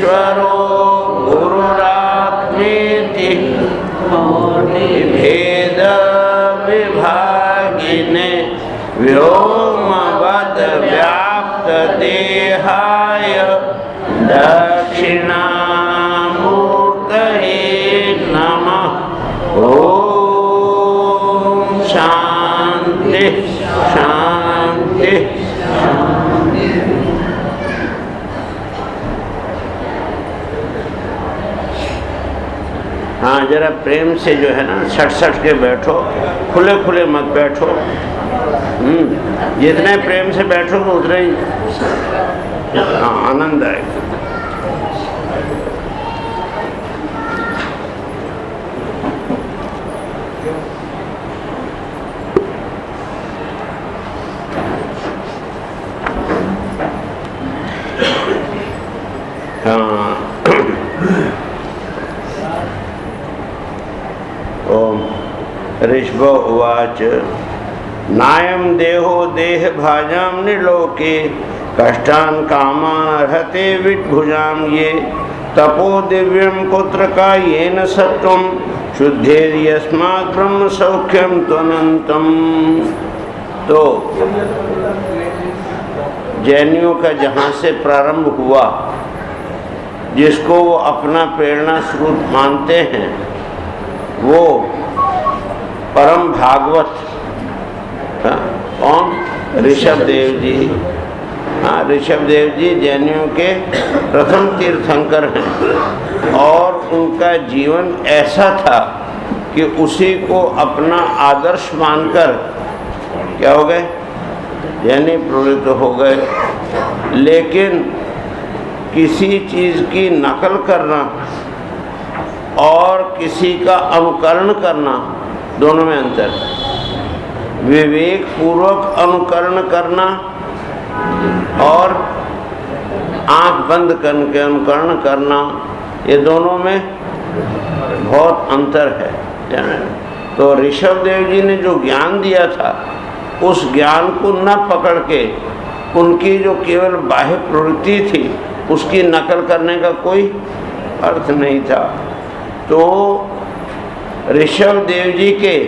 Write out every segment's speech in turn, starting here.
परमेश्वरो गुरुरात्मेति भेद विभागिने व्योमवद व्याप्त देहाय दक्षिणामूर्तये नमः। ओम शांति शांति। हाँ, जरा प्रेम से जो है ना सट के बैठो, खुले खुले मत बैठो। जितने प्रेम से बैठोगे उतना ही आनंद आएगा। ऋषभ उवाच नायं देहो देह भाजां निलोके कष्टान् कामान् अर्हते विद्भुजां ये तपो दिव्यं कुत्र कायेन सत्वं शुद्धेर्यस्मात् ब्रह्म सौख्यं त्वनन्तं। तो जैनियों का जहाँ से प्रारंभ हुआ, जिसको वो अपना प्रेरणा स्रोत मानते हैं, वो परम भागवत कौन? ऋषभ देव जी। हाँ, ऋषभ देव जी जैनियों के प्रथम तीर्थंकर हैं और उनका जीवन ऐसा था कि उसी को अपना आदर्श मानकर क्या हो गए? जैनी प्रवृत्त हो गए। लेकिन किसी चीज़ की नकल करना और किसी का अनुकरण करना, दोनों में अंतर है। विवेक पूर्वक अनुकरण करना और आंख बंद करके अनुकरण करना, ये दोनों में बहुत अंतर है। तो ऋषभ देव जी ने जो ज्ञान दिया था, उस ज्ञान को न पकड़ के उनकी जो केवल बाह्य प्रवृत्ति थी, उसकी नकल करने का कोई अर्थ नहीं था। तो ऋषभ देव जी के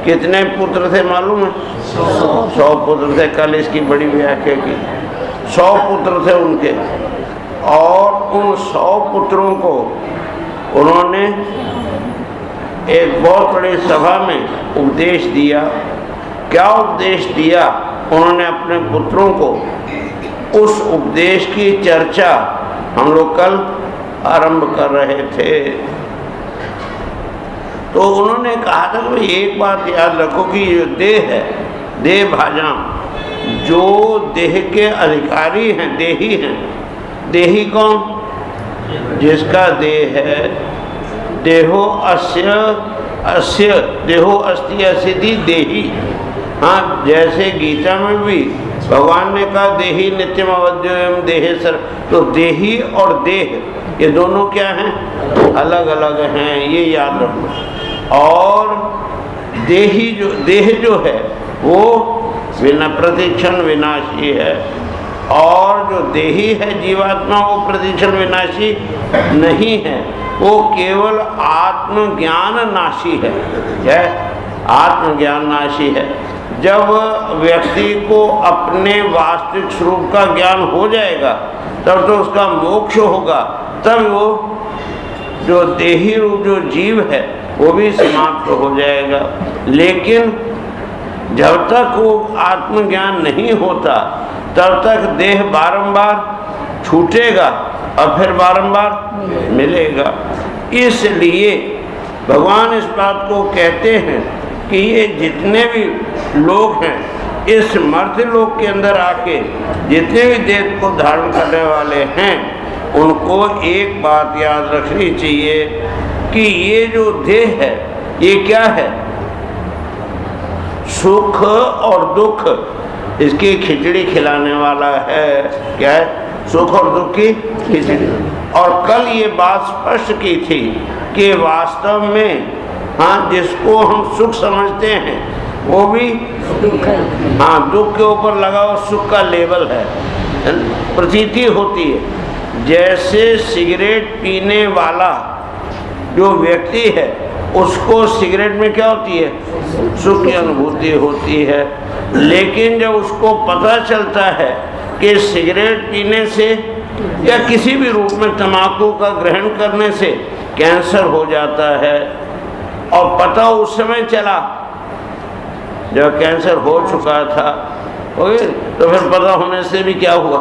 कितने पुत्र थे मालूम है? 100 पुत्र थे। कल इसकी बड़ी व्याख्या की। 100 पुत्र थे उनके, और उन 100 पुत्रों को उन्होंने एक बहुत बड़ी सभा में उपदेश दिया। क्या उपदेश दिया? उन्होंने अपने पुत्रों को उस उपदेश की चर्चा हम लोग कल आरंभ कर रहे थे। तो उन्होंने कहा था कि एक बात याद रखो कि जो देह है, देह भाजां, जो देह के अधिकारी हैं, देही हैं। देही कौन? जिसका देह है। देहो अस्य अस्य देहो अस्ति अस्ति देही। हाँ, जैसे गीता में भी भगवान ने कहा देही नित्यम अवद्योयम देहे सर। तो देही और देह ये दोनों क्या हैं? अलग अलग हैं, ये याद रखो। और देही जो देह जो है वो बिना प्रतिक्षण विनाशी है, और जो देही है जीवात्मा वो प्रतिक्षण विनाशी नहीं है, वो केवल आत्मज्ञान नाशी है। क्या? आत्मज्ञान नाशी है। जब व्यक्ति को अपने वास्तविक स्वरूप का ज्ञान हो जाएगा, तब तो उसका मोक्ष होगा। तब वो जो देही रूप जो जीव है वो भी समाप्त हो जाएगा। लेकिन जब तक वो आत्मज्ञान नहीं होता, तब तक देह बारंबार छूटेगा और फिर बारंबार मिलेगा। इसलिए भगवान इस बात को कहते हैं कि ये जितने भी लोग हैं, इस मर्त्य लोक के अंदर आके जितने भी देह को धारण करने वाले हैं, उनको एक बात याद रखनी चाहिए कि ये जो देह है ये क्या है? सुख और दुख इसकी खिचड़ी खिलाने वाला है। क्या है? सुख और दुख की खिचड़ी। और कल ये बात स्पष्ट की थी कि वास्तव में हाँ, जिसको हम सुख समझते हैं वो भी हाँ दुख के ऊपर लगा हुआ सुख का लेबल है, प्रतीति होती है। जैसे सिगरेट पीने वाला जो व्यक्ति है उसको सिगरेट में क्या होती है, सुख की अनुभूति होती है, लेकिन जब उसको पता चलता है कि सिगरेट पीने से या किसी भी रूप में तंबाकू का ग्रहण करने से कैंसर हो जाता है, और पता उस समय चला जब कैंसर हो चुका था, ओके, तो फिर पता होने से भी क्या हुआ,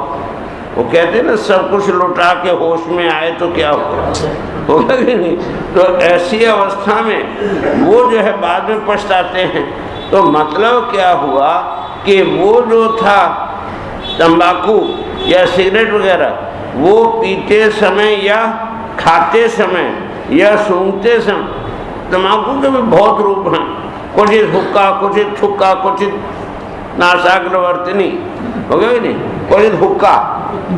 वो कहते हैं ना सब कुछ लुटा के होश में आए तो क्या हुआ, होगा कि नहीं। तो ऐसी अवस्था में वो जो है बाद में पछताते हैं। तो मतलब क्या हुआ कि वो जो था तंबाकू या सिगरेट वगैरह वो पीते समय या खाते समय या सूंघते समय, तंबाकू के भी बहुत रूप हैं, कुछ हुक्का, कुछ थुक्का, कुछ नासाग्रवर्तनी, हो गया नहीं, कुछ हुक्का,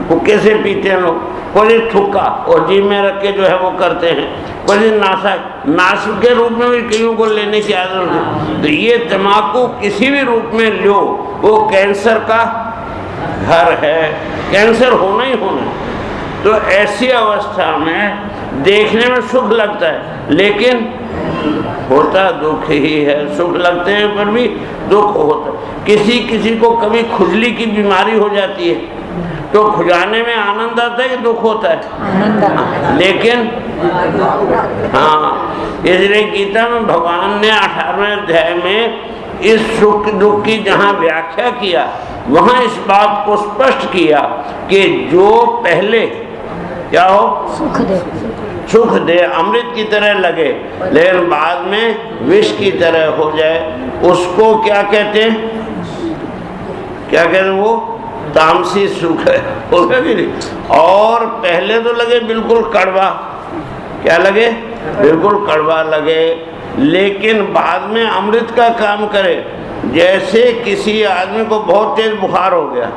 हुक्के से पीते हैं लोग, कुछ थुक्का और जीभ में रख के जो है वो करते हैं, कुछ नाशक के रूप में भी कईयों को लेने की आदत है। तो ये तंबाकू किसी भी रूप में लो वो कैंसर का घर है, कैंसर होना ही होना। तो ऐसी अवस्था में देखने में सुख लगता है लेकिन होता दुख ही है, सुख लगते हैं पर भी दुख होता है। किसी किसी को कभी खुजली की बीमारी हो जाती है तो खुजाने में आनंद आता है कि दुख होता है, लेकिन हाँ, इसलिए गीता में भगवान ने 18वें अध्याय में इस सुख दुख की जहाँ व्याख्या किया वहाँ इस बात को स्पष्ट किया कि जो पहले क्या हो, सुख दे, अमृत की तरह लगे लेकिन बाद में विष की तरह हो जाए, उसको क्या कहते हैं, क्या कहते हैं, वो तामसी सुख है, होगा कि नहीं। और पहले तो लगे बिल्कुल कड़वा, क्या लगे, बिल्कुल कड़वा लगे, लेकिन बाद में अमृत का काम करे। जैसे किसी आदमी को बहुत तेज बुखार हो गया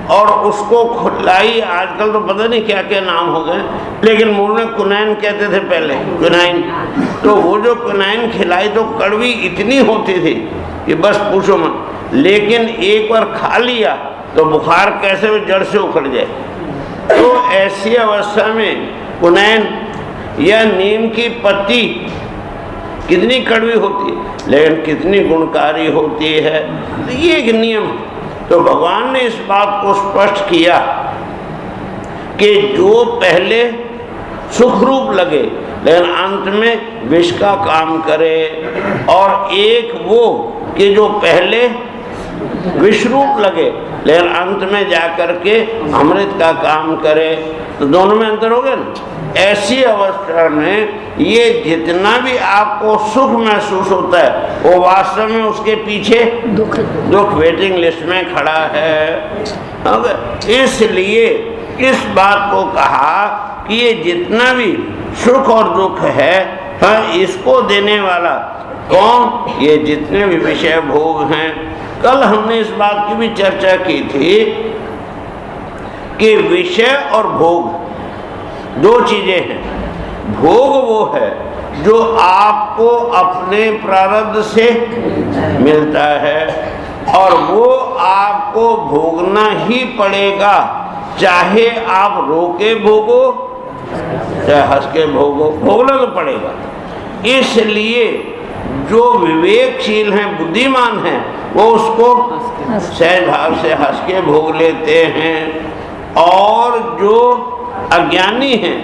और उसको खुलाई, आजकल तो पता नहीं क्या क्या नाम हो गए, लेकिन मुंह में कुनैन कहते थे पहले, कुनैन, तो वो जो कुनैन खिलाई तो कड़वी इतनी होती थी कि बस पूछो मत, लेकिन एक बार खा लिया तो बुखार कैसे भी जड़ से उखड़ जाए। तो ऐसी अवस्था में कुनैन या नीम की पत्ती कितनी कड़वी होती है लेकिन कितनी गुणकारी होती है, तो ये एक नियम है। तो भगवान ने इस बात को स्पष्ट किया कि जो पहले सुख रूप लगे लेकिन अंत में विष का काम करे, और एक वो कि जो पहले विष रूप लगे लेकिन अंत में जाकर के अमृत का काम करे, तो दोनों में अंतर हो गया ना। ऐसी अवस्था में ये जितना भी आपको सुख महसूस होता है वो वास्तव में उसके पीछे दुख वेटिंग लिस्ट में खड़ा है। इसलिए इस बात को कहा कि ये जितना भी सुख और दुख है, हाँ, इसको देने वाला कौन, ये जितने भी विषय भोग हैं। कल हमने इस बात की भी चर्चा की थी कि विषय और भोग दो चीजें हैं। भोग वो है जो आपको अपने प्रारब्ध से मिलता है और वो आपको भोगना ही पड़ेगा, चाहे आप रो के भोगो चाहे हंस के भोगो, भोगना तो पड़ेगा। इसलिए जो विवेकशील हैं, बुद्धिमान हैं, वो उसको सहज भाव से हंस के भोग लेते हैं, और जो अज्ञानी हैं,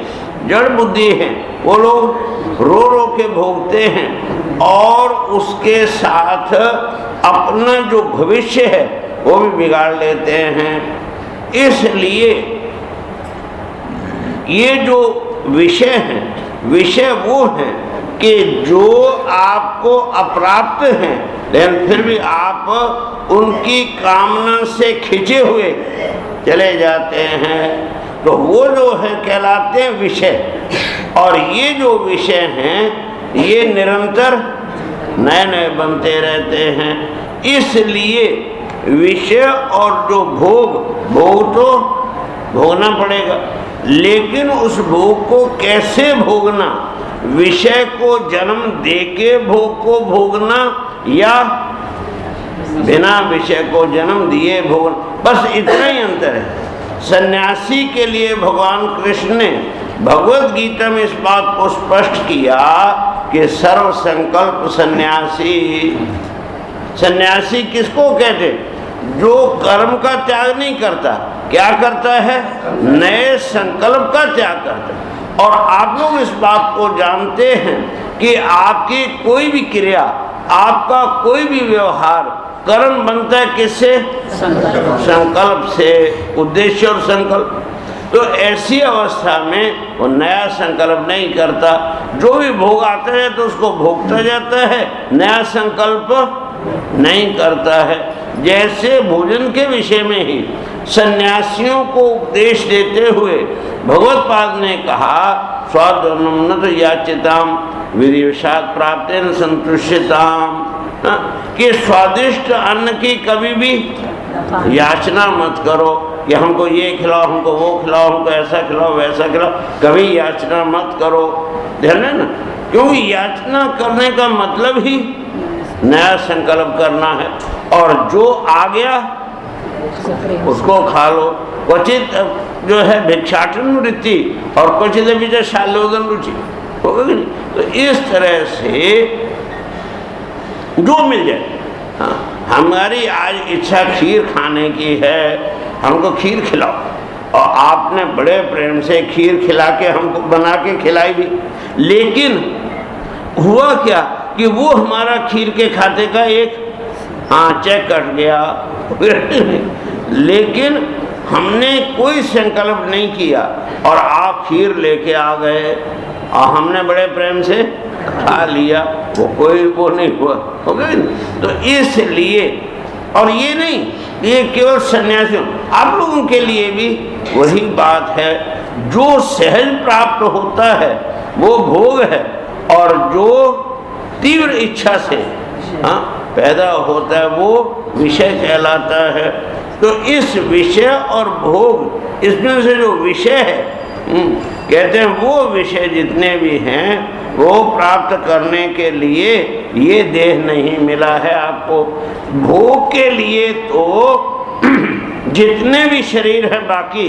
जड़ बुद्धि हैं, वो लोग रो रो के भोगते हैं और उसके साथ अपना जो भविष्य है वो भी बिगाड़ लेते हैं। इसलिए ये जो विषय हैं, विषय वो हैं कि जो आपको अप्राप्त हैं लेकिन फिर भी आप उनकी कामना से खिंचे हुए चले जाते हैं, तो वो जो है कहलाते हैं विषय। और ये जो विषय हैं ये निरंतर नए नए बनते रहते हैं। इसलिए विषय और जो भोग तो भोगना पड़ेगा, लेकिन उस भोग को कैसे भोगना, विषय को जन्म देके भोग को भोगना या बिना विषय को जन्म दिए भोगना, बस इतना ही अंतर है। सन्यासी के लिए भगवान कृष्ण ने भगवत गीता में इस बात को स्पष्ट किया कि सर्व संकल्प सन्यासी। सन्यासी किसको कहते? जो कर्म का त्याग नहीं करता, क्या करता है? नए संकल्प का त्याग करता है। और आप लोग इस बात को जानते हैं कि आपकी कोई भी क्रिया, आपका कोई भी व्यवहार, कर्म बनता है किससे? संकल्प से, उद्देश्य और संकल्प। तो ऐसी अवस्था में वो नया संकल्प नहीं करता। जो भी भोग आता है तो उसको भोगता जाता है, नया संकल्प नहीं करता है। जैसे भोजन के विषय में ही सन्यासियों को उपदेश देते हुए भगवत पाद ने कहा, स्वादनम न तो याचिताम वीर्यवशात् प्राप्तेन संतुष्यताम, कि स्वादिष्ट अन्न की कभी भी याचना मत करो कि हमको ये खिलाओ, हमको वो खिलाओ, हमको ऐसा खिलाओ, वैसा खिलाओ, कभी याचना मत करो। ध्यान है ना, क्योंकि याचना करने का मतलब ही नया संकल्प करना है। और जो आ गया उसको खा लो। क्वचित जो है भिक्षाटन वृत्ति और क्वचित विजय शाल्योदन रुचि, होगा कि नहीं? तो इस तरह से जो मिल जाए। हाँ, हमारी आज इच्छा खीर खाने की है, हमको खीर खिलाओ। और आपने बड़े प्रेम से खीर खिला के हमको बना के खिलाई भी, लेकिन हुआ क्या कि वो हमारा खीर के खाते का एक चेक कट गया। लेकिन हमने कोई संकल्प नहीं किया और आप खीर लेके आ गए और हमने बड़े प्रेम से खा लिया, वो नहीं हुआ, हो गया। तो इसलिए, और ये नहीं, ये केवल सन्यासियों, आप लोगों के लिए भी वही बात है। जो सहज प्राप्त होता है वो भोग है, और जो तीव्र इच्छा से पैदा होता है वो विषय कहलाता है। तो इस विषय और भोग, इसमें से जो विषय है, कहते हैं वो विषय जितने भी हैं वो प्राप्त करने के लिए ये देह नहीं मिला है आपको। भोग के लिए तो जितने भी शरीर है बाकी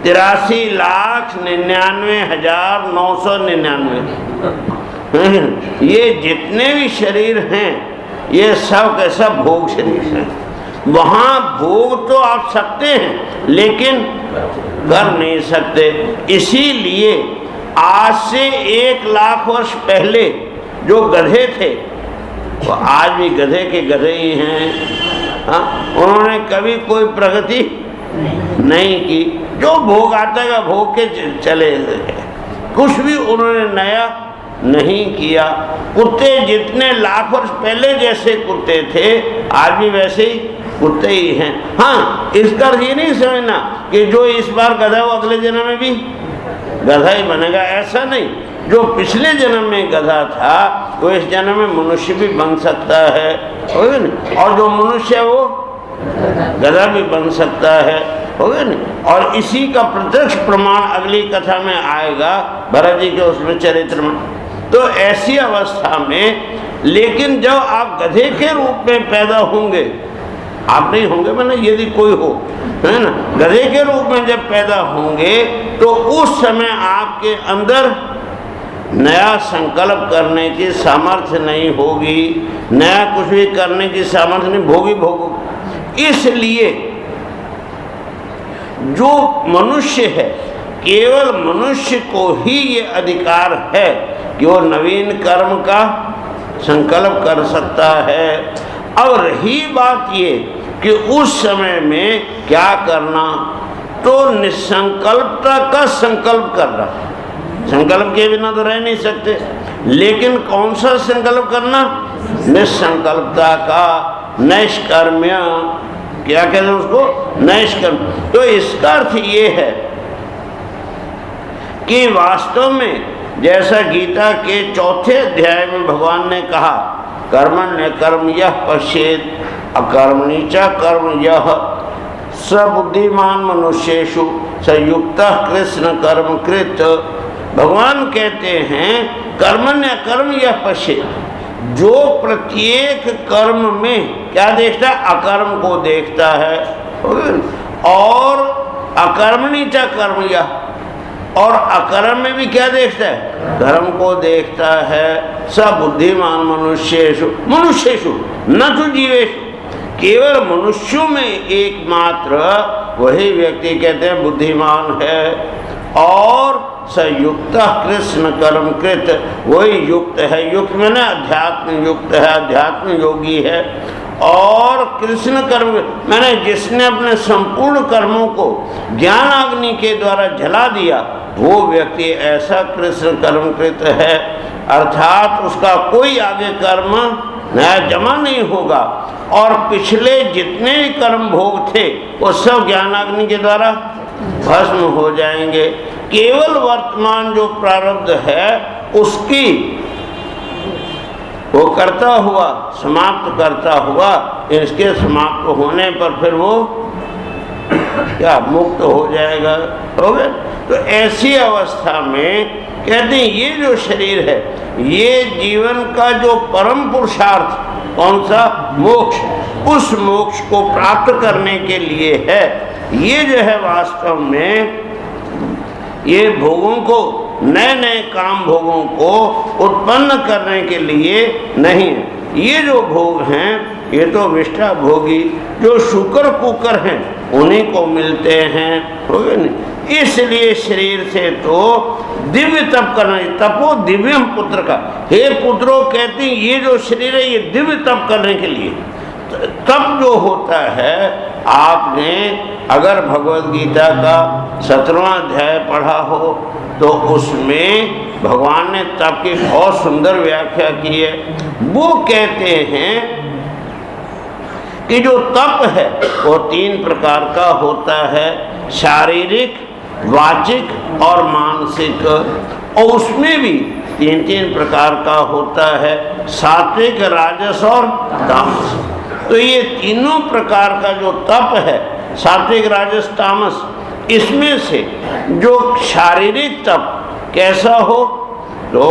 83,99,999 ये जितने भी शरीर हैं ये सब के सब भोग शरीर हैं। वहाँ भोग तो आप सकते हैं लेकिन कर नहीं सकते। इसीलिए आज से 1,00,000 वर्ष पहले जो गधे थे वो आज भी गधे के गधे ही हैं। उन्होंने कभी कोई प्रगति नहीं की। जो भोग आता है भोग के चले गए, कुछ भी उन्होंने नया नहीं किया। कुत्ते जितने 1,00,000 वर्ष पहले जैसे कुत्ते थे आज भी वैसे ही कुत्ते ही हैं। हाँ, इसका अर्थ ये नहीं समझना कि जो इस बार गधा वो अगले जन्म में भी गधा ही बनेगा, ऐसा नहीं। जो पिछले जन्म में गधा था वो इस जन्म में मनुष्य भी बन सकता है, और जो मनुष्य है वो गधा भी बन सकता है, हो गया नहीं। और इसी का प्रत्यक्ष प्रमाण अगली कथा में आएगा, भरत जी के उसमें चरित्र में। तो ऐसी अवस्था में, लेकिन जब आप गधे के रूप में पैदा होंगे, आप नहीं होंगे मैंने, यदि कोई हो, है ना, गधे के रूप में जब पैदा होंगे तो उस समय आपके अंदर नया संकल्प करने की सामर्थ्य नहीं होगी, नया कुछ भी करने की सामर्थ्य नहीं, भोगी भोगो। इसलिए जो मनुष्य है, केवल मनुष्य को ही ये अधिकार है कि वो नवीन कर्म का संकल्प कर सकता है। अब रही बात ये कि उस समय में क्या करना, तो निसंकल्पता का संकल्प करना। संकल्प के बिना तो रह नहीं सकते, लेकिन कौन सा संकल्प करना? निसंकल्पता का, नैष्कर्म्य, क्या कहते हैं उसको? नैष्कर्म। तो इसका अर्थ ये है कि वास्तव में जैसा गीता के 4थे अध्याय में भगवान ने कहा, कर्मण्य कर्म यह पश्येत् अकर्मणि च कर्म यह सबुद्धिमान मनुष्येषु संयुक्तः कृष्ण कर्म कृत। भगवान कहते हैं कर्मण्य कर्म यह पश्येत्, जो प्रत्येक कर्म में क्या देखता है? अकर्म को देखता है। और अकर्मणी च कर्मया, और अकर्म में भी क्या देखता है? धर्म को देखता है। स बुद्धिमान मनुष्येषु मनुष्येषु न तो जीवेषु, केवल मनुष्यों में एकमात्र वही व्यक्ति कहते हैं बुद्धिमान है। और सयुक्त कृष्ण कर्म कृत, वही युक्त है। युक्त में ना अध्यात्म युक्त है, अध्यात्म योगी है। और कृष्ण कर्म मैंने जिसने अपने संपूर्ण कर्मों को ज्ञान अग्नि के द्वारा जला दिया, वो व्यक्ति ऐसा कृष्ण कर्मकृत है, अर्थात उसका कोई आगे कर्म नया जमा नहीं होगा। और पिछले जितने भी कर्म भोग थे वो सब ज्ञानाग्नि के द्वारा भस्म हो जाएंगे। केवल वर्तमान जो प्रारब्ध है उसकी वो करता हुआ, समाप्त करता हुआ, इसके समाप्त होने पर फिर वो क्या मुक्त हो जाएगा। हो गया। तो ऐसी अवस्था में कहते हैं ये जो शरीर है, ये जीवन का जो परम पुरुषार्थ कौन सा? मोक्ष। उस मोक्ष को प्राप्त करने के लिए है। ये जो है वास्तव में ये भोगों को, नए नए काम भोगों को उत्पन्न करने के लिए नहीं है। ये जो भोग हैं ये तो विष्ठा भोगी जो शुकर कुकर हैं उन्हीं को मिलते हैं। हो गया नहीं? इसलिए शरीर से तो दिव्य तप करना, तपो दिव्यम पुत्र का। हे पुत्रों, कहते हैं ये जो शरीर है ये दिव्य तप करने के लिए। तप जो होता है, आपने अगर भगवद गीता का 17वां अध्याय पढ़ा हो तो उसमें भगवान ने तप की बहुत सुंदर व्याख्या की है। वो कहते हैं कि जो तप है वो 3 प्रकार का होता है, शारीरिक, वाचिक और मानसिक। और उसमें भी 3 प्रकार का होता है, सात्विक, राजस और तामस। तो ये तीनों प्रकार का जो तप है, सात्विक, राजस, तामस, इसमें से जो शारीरिक तप कैसा हो? तो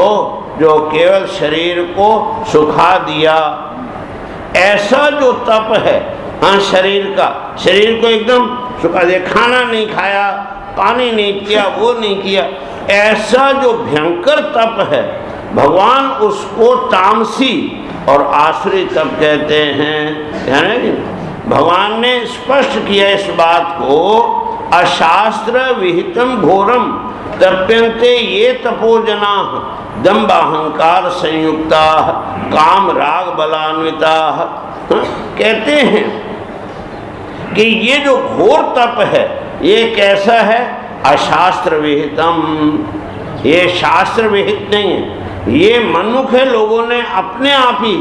जो केवल शरीर को सुखा दिया, ऐसा जो तप है, हाँ, शरीर का, शरीर को एकदम सुखा दिया, खाना नहीं खाया, पानी नहीं किया, वो नहीं किया, ऐसा जो भयंकर तप है, भगवान उसको तामसी और आसुरी तप कहते हैं। यानी भगवान ने स्पष्ट किया इस बात को, अशास्त्र विहितम घोरम तप्यन्ते ये तपोजना दम्बाहंकार संयुक्ता काम राग बलान्विता। कहते हैं कि ये जो घोर तप है ये कैसा है? अशास्त्र विहितम, ये शास्त्र विहित नहीं है, ये मनुख है, लोगों ने अपने आप ही,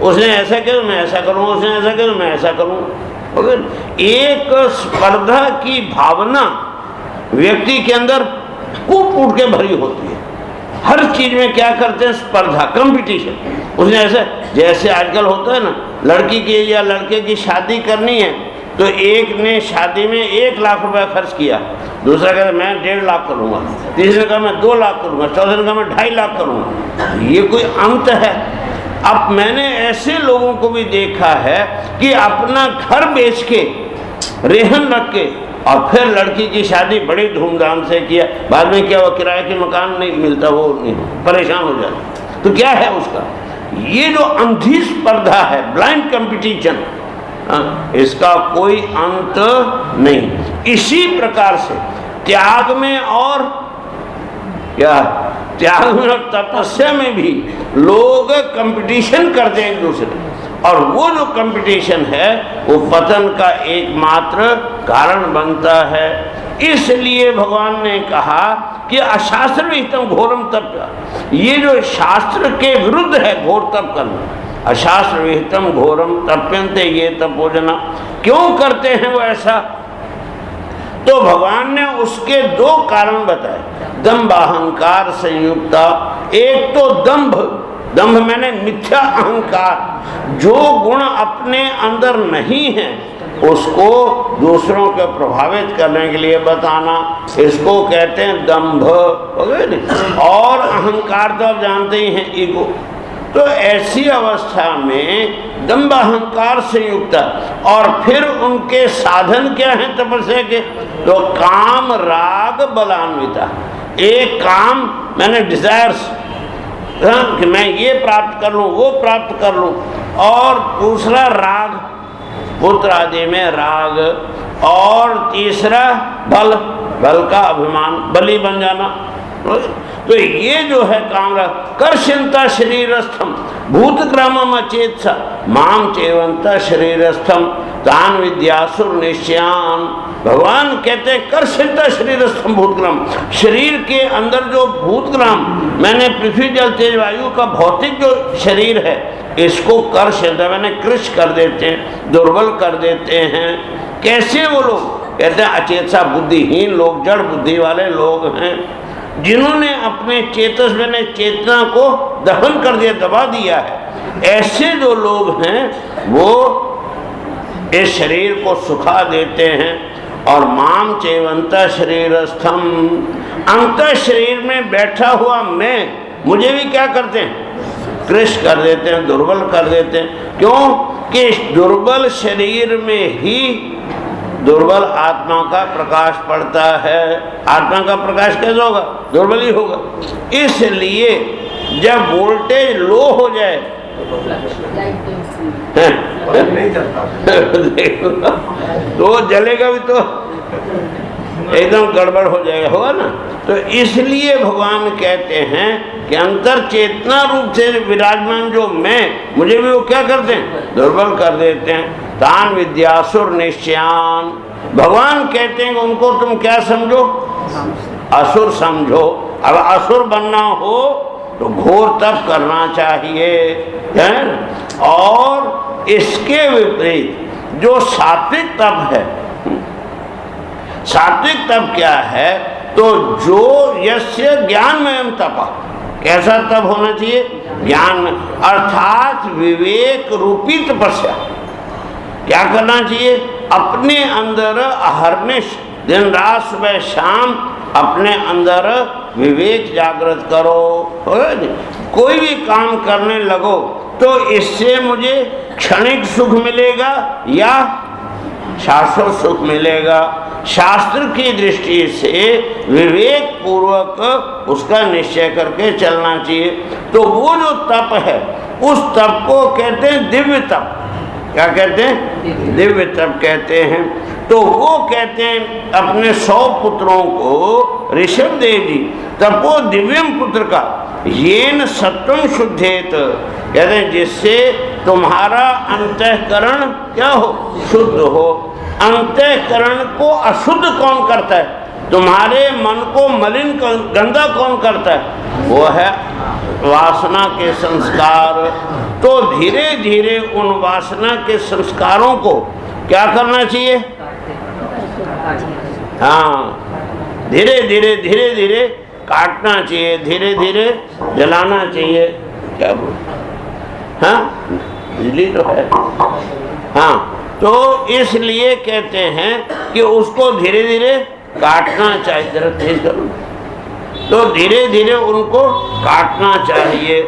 उसने ऐसा किया मैं ऐसा करूँ, उसने ऐसा किया मैं ऐसा करूँ। एक स्पर्धा की भावना व्यक्ति के अंदर कूट कूट के भरी होती है। हर चीज में क्या करते हैं? स्पर्धा, कंपटीशन। उसने ऐसा, जैसे आजकल होता है ना, लड़की की या लड़के की शादी करनी है तो एक ने शादी में 1 लाख रुपया खर्च किया, दूसरा कहता मैं 1.5 लाख करूँगा, तीसरे का मैं 2 लाख करूँगा, चौथे का मैं 2.5 लाख करूँगा। ये कोई अंत है? अब मैंने ऐसे लोगों को भी देखा है कि अपना घर बेच के, रेहन रख के, और फिर लड़की की शादी बड़ी धूमधाम से किया, बाद में क्या हुआ? किराए के मकान नहीं मिलता, वो नहीं, परेशान हो जाता। तो क्या है उसका? ये जो अंधी स्पर्धा है, ब्लाइंड कंपटीशन, इसका कोई अंत नहीं। इसी प्रकार से त्याग में और क्या, त्याग में और तपस्या में भी लोग कंपटीशन करते हैं एक दूसरे, और वो जो कंपटीशन है वो पतन का एकमात्र कारण बनता है। इसलिए भगवान ने कहा कि अशास्त्र विहितम घोरम तप, ये जो शास्त्र के विरुद्ध है घोर तप करना, अशास्त्र विहितम घोरम तप्यन्ते ये तपोजना। क्यों करते हैं वो ऐसा? तो भगवान ने उसके 2 कारण बताए, दंभ अहंकार संयुक्ता। एक तो दंभ, दंभ मैंने मिथ्या अहंकार, जो गुण अपने अंदर नहीं है उसको दूसरों को प्रभावित करने के लिए बताना, इसको कहते हैं दंभ। और अहंकार तो आप जानते ही हैं, ईगो। तो ऐसी अवस्था में दंभ अहंकार से युक्त, और फिर उनके साधन क्या है तपस्या के? तो काम राग बलान्विता। एक काम मैंने डिजायर्स कि मैं ये प्राप्त कर लूँ, वो प्राप्त कर लूँ, और दूसरा राग, पुत्र आदि में राग, और तीसरा बल, बल का अभिमान, बली बन जाना। तो ये जो है काम राग। कर्षंता शरीरस्थम भूतग्रामम अचेतसा माम चेवंता शरीरस्थम तान विद्यासुर निश्चयान। भगवान कहते हैं कर्षंता शरीरस्थम भूतग्राम, शरीर के अंदर जो भूतग्राम, मैंने पृथ्वी जल तेज वायु का भौतिक जो शरीर है, इसको कर्षंता मैंने कृष कर देते हैं, दुर्बल कर देते हैं। कैसे वो लोग? कहते हैं अचेतसा, बुद्धिहीन लोग, जड़ बुद्धि वाले लोग हैं, जिन्होंने अपने चेतस में चेतना को दफन कर दिया, दबा दिया है। ऐसे जो लोग हैं वो इस शरीर को सुखा देते हैं। और माम चेवंता शरीरस्थम, अंत शरीर में बैठा हुआ मैं, मुझे भी क्या करते हैं? कृष कर देते हैं, दुर्बल कर देते हैं। क्यों? कि इस दुर्बल शरीर में ही दुर्बल आत्मा का प्रकाश पड़ता है। आत्मा का प्रकाश कैसे होगा? दुर्बल ही होगा। इसलिए जब वोल्टेज लो हो जाए तो जलेगा भी, तो एकदम गड़बड़ हो जाएगा, होगा ना। तो इसलिए भगवान कहते हैं कि अंतर चेतना रूप से विराजमान जो मैं, मुझे भी वो क्या करते हैं? दुर्बल कर देते हैं। तान विद्यासुर निश्चयान, भगवान कहते हैं कि उनको तुम क्या समझो? असुर समझो। अब असुर बनना हो तो घोर तप करना चाहिए, है? और इसके विपरीत जो सात्विक तप है, सात्विक तप क्या है? तो जो यस्य ज्ञानमयम तप, कैसा तप होना चाहिए? ज्ञान में, अर्थात विवेक रूपी तपस्या। क्या करना चाहिए? अपने अंदर अहर्निश, दिन रात सुबह शाम अपने अंदर विवेक जागृत करो। कोई भी काम करने लगो तो इससे मुझे क्षणिक सुख मिलेगा या शाश्वत सुख मिलेगा। शास्त्र की दृष्टि से विवेक पूर्वक उसका निश्चय करके चलना चाहिए। तो वो जो तप है, उस तप को कहते हैं दिव्य तप। क्या कहते हैं? दिव्य तप कहते हैं। तो वो कहते हैं अपने 100 पुत्रों को, ऋषभ देव जी तपो दिव्यम पुत्र का येन सत्वम शुद्धेत, कहते हैं जिससे तुम्हारा अंतःकरण क्या हो? शुद्ध हो। अंतःकरण को अशुद्ध कौन करता है? तुम्हारे मन को मलिन गंदा कौन करता है? वो है वासना के संस्कार। तो धीरे धीरे उन वासना के संस्कारों को क्या करना चाहिए? हाँ, धीरे धीरे काटना चाहिए, धीरे धीरे जलाना चाहिए। क्या बोल? हाँ, बिजली तो है। हाँ, तो इसलिए कहते हैं कि उसको धीरे धीरे काटना चाहिए। जरा तेज करो। तो धीरे धीरे उनको काटना चाहिए।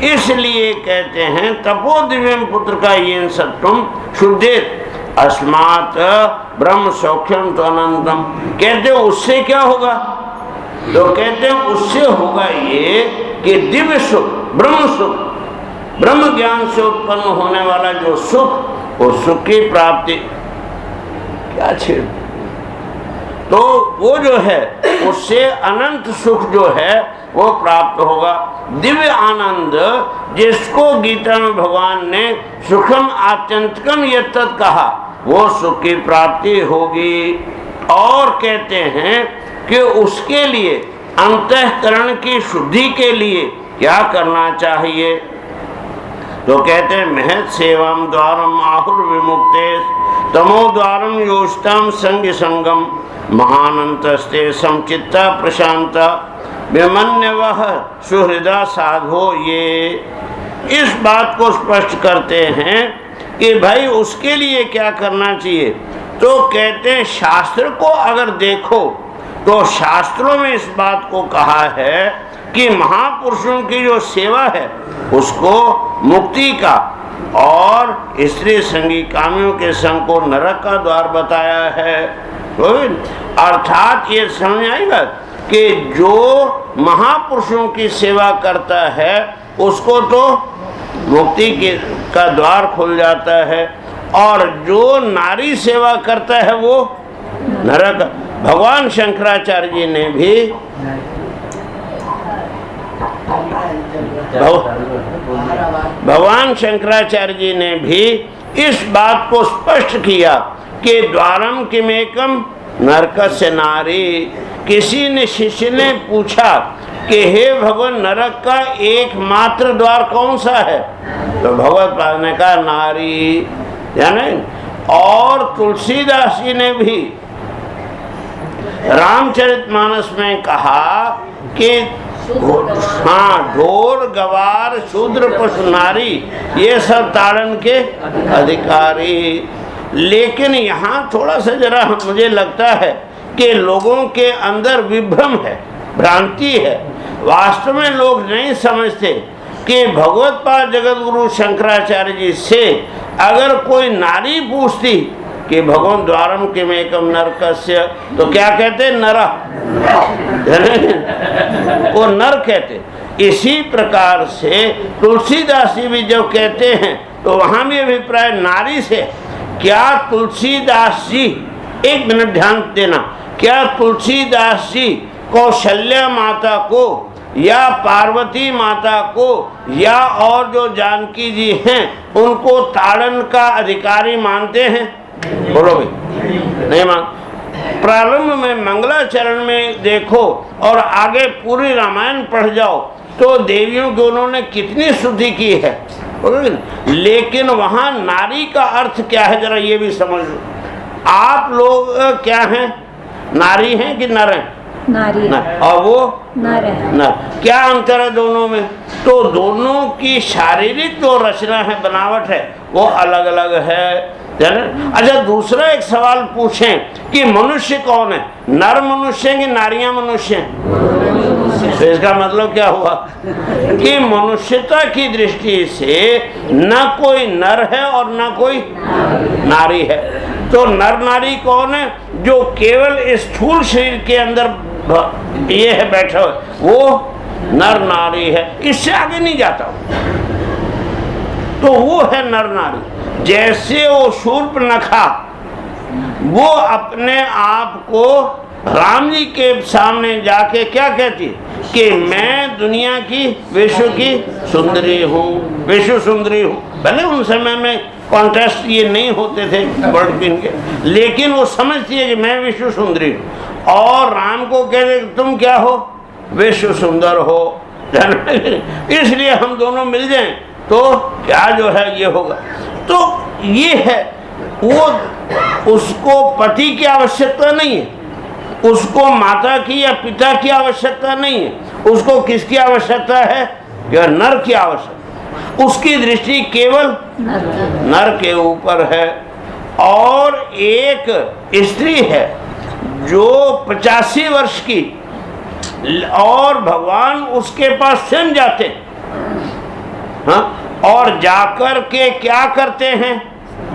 इसलिए कहते हैं तपो दिव्यम पुत्र का ये सत्वम शुद्धेत अस्मात् ब्रह्म सौख्यम तो अनंतम। कहते हैं उससे क्या होगा? तो कहते हैं उससे होगा ये कि दिव्य सुख, ब्रह्म सुख, ब्रह्म ज्ञान से उत्पन्न होने वाला जो सुख, वो सुख की प्राप्ति। क्या छेड़? तो वो जो है उससे अनंत सुख जो है वो प्राप्त होगा। दिव्य आनंद जिसको गीता में भगवान ने सुखम आत्यंतिकम यत्तत् कहा, वो सुख की प्राप्ति होगी। और कहते हैं कि उसके लिए अंतःकरण की शुद्धि के लिए क्या करना चाहिए? तो कहते हैं महत् सेवम द्वारम आहुर विमुक्ते तमो द्वारम योष्टम संग संगम महानंतस्ते समचित्ता प्रशांता विमन्य वह सुहृदा साधो। ये इस बात को स्पष्ट करते हैं कि भाई उसके लिए क्या करना चाहिए। तो कहते हैं शास्त्र को अगर देखो तो शास्त्रों में इस बात को कहा है कि महापुरुषों की जो सेवा है उसको मुक्ति का और स्त्री संगी कामियों के संग को नरक का द्वार बताया है। अर्थात ये समझ आई बात कि जो महापुरुषों की सेवा करता है उसको तो मुक्ति का द्वार खुल जाता है, और जो नारी सेवा करता है वो नरक। भगवान शंकराचार्य जी ने भी भगवान शंकराचार्य जी ने भी इस बात को स्पष्ट किया कि द्वारम किमेकम नरकस्य नारी। किसी ने शिष्य ने पूछा कि हे भगवान नरक का एकमात्र द्वार कौन सा है, तो भगवत पाद ने कहा नारी, जाने। और तुलसीदास जी ने भी रामचरितमानस में कहा कि हाँ, ढोर गवार शूद्र पशु नारी ये सब ताड़न के अधिकारी। लेकिन यहाँ थोड़ा सा जरा मुझे लगता है कि लोगों के अंदर विभ्रम है, भ्रांति है। वास्तव में लोग नहीं समझते कि भगवत पाद जगत गुरु शंकराचार्य जी से अगर कोई नारी पूछती कि भगवान द्वारम किमेकम नरकस्य, तो क्या कहते? नरा, वो नर कहते। इसी प्रकार से तुलसीदास जी भी जब कहते हैं तो वहां भी अभिप्राय नारी से। क्या तुलसीदास जी, एक मिनट ध्यान देना, क्या तुलसीदास जी कौशल्या माता को या पार्वती माता को या और जो जानकी जी हैं उनको ताड़न का अधिकारी मानते हैं? बोलो भाई, नहीं मान। प्रारंभ में मंगलाचरण में देखो और आगे पूरी रामायण पढ़ जाओ तो देवियों की उन्होंने कितनी स्तुति की है। लेकिन वहां नारी का अर्थ क्या है जरा ये भी समझ लो। आप लोग क्या हैं, नारी हैं कि नर हैं? नारी। और वो नर है। नर। क्या अंतर है दोनों में? तो दोनों की शारीरिक जो रचना है, बनावट है, वो अलग अलग है। अच्छा, दूसरा एक सवाल पूछें कि मनुष्य कौन है, नर मनुष्य कि नारियां मनुष्य हैं? तो इसका मतलब क्या हुआ कि मनुष्यता की दृष्टि से न कोई नर है और न कोई नारी है। तो नर नारी कौन है? जो केवल स्थूल शरीर के अंदर ये है बैठा हुआ, वो नर नारी है, इससे आगे नहीं जाता। तो वो है नर नारी। जैसे वो शूर्पणखा वो अपने आप को राम जी के सामने जाके क्या कहती कि मैं दुनिया की विश्व की सुंदरी हूँ, विश्व सुंदरी हूँ। भले उन समय में कॉन्टेस्ट ये नहीं होते थे वर्ल्ड किंग के, लेकिन वो समझती है कि मैं विश्व सुंदरी हूँ। और राम को कहते तुम क्या हो? विश्व सुंदर हो। इसलिए हम दोनों मिल जाएं तो क्या जो है ये होगा। तो ये है, वो उसको पति की आवश्यकता नहीं है, उसको माता की या पिता की आवश्यकता नहीं है, उसको किसकी आवश्यकता है? या नर की आवश्यकता। उसकी दृष्टि केवल नर के ऊपर है। और एक स्त्री है जो 85 वर्ष की, और भगवान उसके पास स्वयं जाते हैं, हाँ, और जाकर के क्या करते हैं?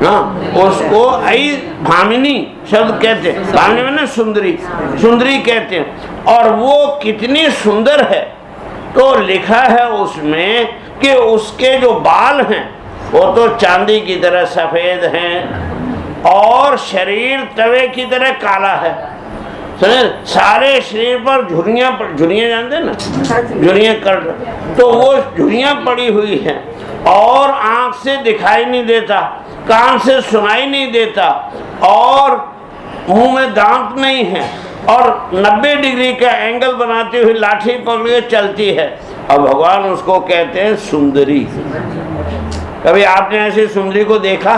हाँ, उसको आई भामिनी शब्द कहते हैं। भामिनी मैंने सुंदरी, सुंदरी कहते हैं। और वो कितनी सुंदर है, तो लिखा है उसमें कि उसके जो बाल हैं वो तो चांदी की तरह सफेद हैं और शरीर तवे की तरह काला है। सारे शरीर पर झुर्रियाँ जानते हैं ना, झुर्रियाँ कर, तो वो झुर्रियाँ पड़ी हुई हैं और आँख से दिखाई नहीं देता, कान से सुनाई नहीं देता, और मुंह में दांत नहीं है, और 90 डिग्री का एंगल बनाती हुई लाठी पकड़ के चलती है। और भगवान उसको कहते हैं सुंदरी। कभी आपने ऐसी सुंदरी को देखा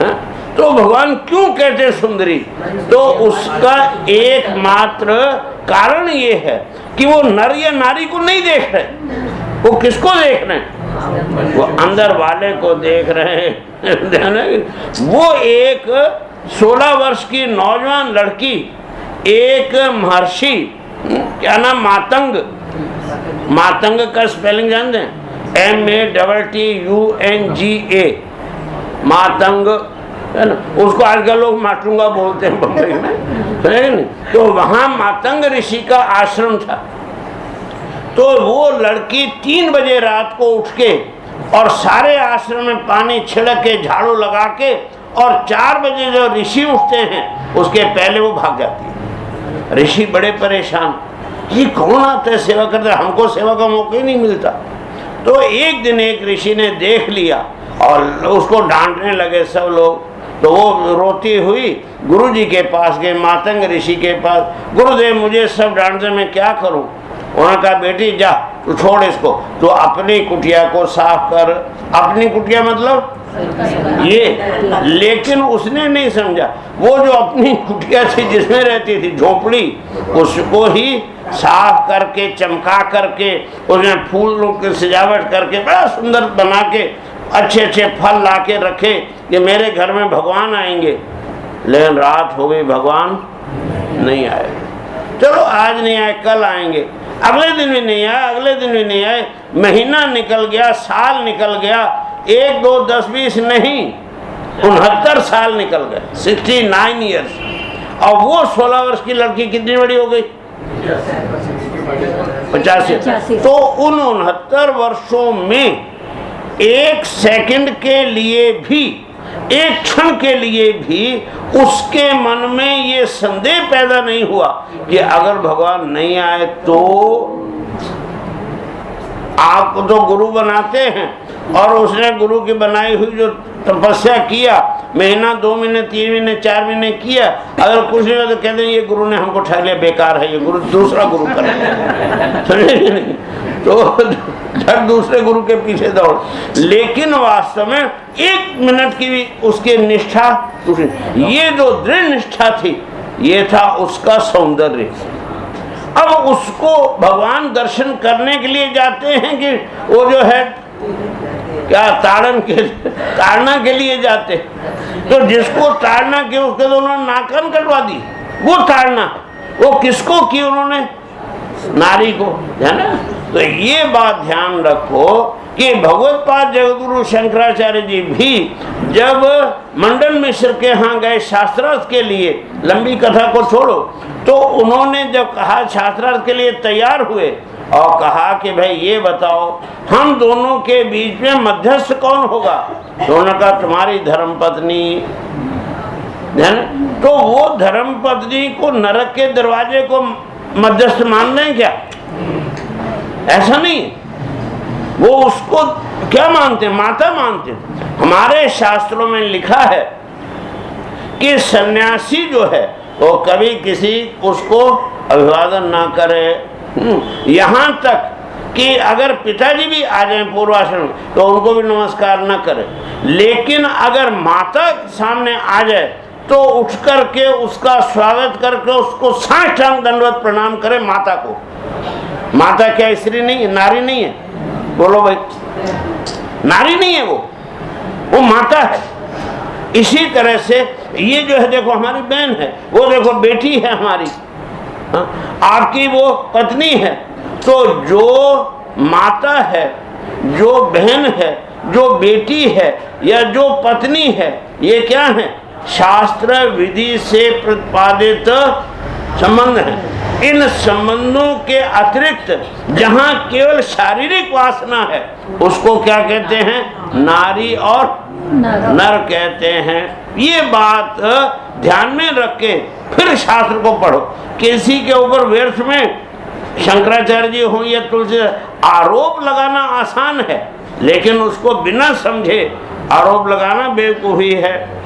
है? तो भगवान क्यों कहते हैं सुंदरी? तो उसका एकमात्र कारण ये है कि वो नर या नारी को नहीं देख रहे, वो किसको देख रहे हैं? वो अंदर वाले को देख रहे हैं। वो एक 16 वर्ष की नौजवान लड़की एक महर्षि, क्या नाम, मातंग, मातंग का स्पेलिंग जानते हैं? MATTUNGA, मातंग है ना। उसको आजकल लोग माटुंगा बोलते हैं बम्बई में, है ना। तो वहां मातंग ऋषि का आश्रम था। तो वो लड़की 3 बजे रात को उठ के और सारे आश्रम में पानी छिड़क के, झाड़ू लगा के, और 4 बजे जो ऋषि उठते हैं उसके पहले वो भाग जाती है। ऋषि बड़े परेशान, ये कौन आता है सेवा करता, हमको सेवा का मौका ही नहीं मिलता। तो एक दिन एक ऋषि ने देख लिया और उसको डांटने लगे सब लोग। तो वो रोती हुई गुरुजी के पास गए, मातंग ऋषि के पास। गुरुदेव, मुझे सब डांटते, मैं क्या करूं? उन्होंने कहा, बेटी जा, तू छोड़ इसको, तो अपनी कुटिया को साफ कर। अपनी कुटिया मतलब ये, लेकिन उसने नहीं समझा। वो जो अपनी कुटिया थी जिसमें रहती थी, झोपड़ी, उसको ही साफ करके, चमका करके, उसमें फूलों की सजावट करके बड़ा सुंदर बना के, अच्छे अच्छे फल ला के रखे कि मेरे घर में भगवान आएंगे। लेकिन रात हो गई, भगवान नहीं आए। चलो आज नहीं आए, कल आएंगे। अगले दिन भी नहीं आए, अगले दिन भी नहीं आए। महीना निकल गया, साल निकल गया, 1, 2, 10, 20 नहीं, 69 साल निकल गए, 69 ईयर्स। और वो 16 वर्ष की लड़की कितनी बड़ी हो गई? 85। तो उन 69 वर्षों में 1 सेकंड के लिए भी, 1 क्षण के लिए भी उसके मन में ये संदेह पैदा नहीं हुआ कि अगर भगवान नहीं आए तो आपको तो गुरु बनाते हैं, और उसने गुरु की बनाई हुई जो तपस्या किया, महीना, 2 महीने, 3 महीने, 4 महीने किया, अगर कुछ नहीं हो तो कहते हैं ये गुरु ने हमको ठग लिया, बेकार है, ये गुरु दूसरा गुरु करेगा। समझे नहीं? तो झट दूसरे गुरु के पीछे दौड़। लेकिन वास्तव में 1 मिनट की भी उसकी निष्ठा, ये जो दृढ़ निष्ठा थी, ये था उसका सौंदर्य। अब उसको भगवान दर्शन करने के लिए जाते हैं कि वो जो है क्या ताड़ना के लिए जाते। तो जिसको ताड़ना की उसके तो उन्होंने नाकान कटवा दी। वो ताड़ना वो किसको की? उन्होंने नारी को, है ना। तो ये बात ध्यान रखो कि भगवत्पाद जगद्गुरु शंकराचार्य जी भी जब मंडन मिश्र के यहाँ गए शास्त्रार्थ के लिए, लंबी कथा को छोड़ो, तो उन्होंने जब कहा शास्त्रार्थ के लिए तैयार हुए और कहा कि भाई ये बताओ हम दोनों के बीच में मध्यस्थ कौन होगा? तो उन्होंने कहा तुम्हारी धर्मपत्नी, है ना। तो वो धर्मपत्नी को नरक के दरवाजे को मध्यस्थ मान दें क्या? ऐसा नहीं, वो उसको क्या मानते? माता मानते। हमारे शास्त्रों में लिखा है कि सन्यासी जो है वो कभी किसी उसको अभिवादन ना करे, यहाँ तक कि अगर पिताजी भी आ जाए पूर्वाश्रम तो उनको भी नमस्कार न करे। लेकिन अगर माता सामने आ जाए तो उठ करके उसका स्वागत करके उसको साष्टांग दंडवत प्रणाम करे माता को। माता क्या स्त्री नहीं है, नारी नहीं है? बोलो भाई, नारी नहीं है, वो माता है। इसी तरह से ये जो है देखो हमारी बहन है, वो देखो बेटी है हमारी, आपकी वो पत्नी है। तो जो माता है, जो बहन है, जो बेटी है या जो पत्नी है, ये क्या है? शास्त्र विधि से प्रतिपादित संबंध है। इन संबंधों के अतिरिक्त जहाँ केवल शारीरिक वासना है उसको क्या कहते हैं? नारी और नर कहते हैं। ये बात ध्यान में रख के फिर शास्त्र को पढ़ो। किसी के ऊपर व्यर्थ में शंकराचार्य जी हो या तुलसी, आरोप लगाना आसान है, लेकिन उसको बिना समझे आरोप लगाना बेवकूफी है।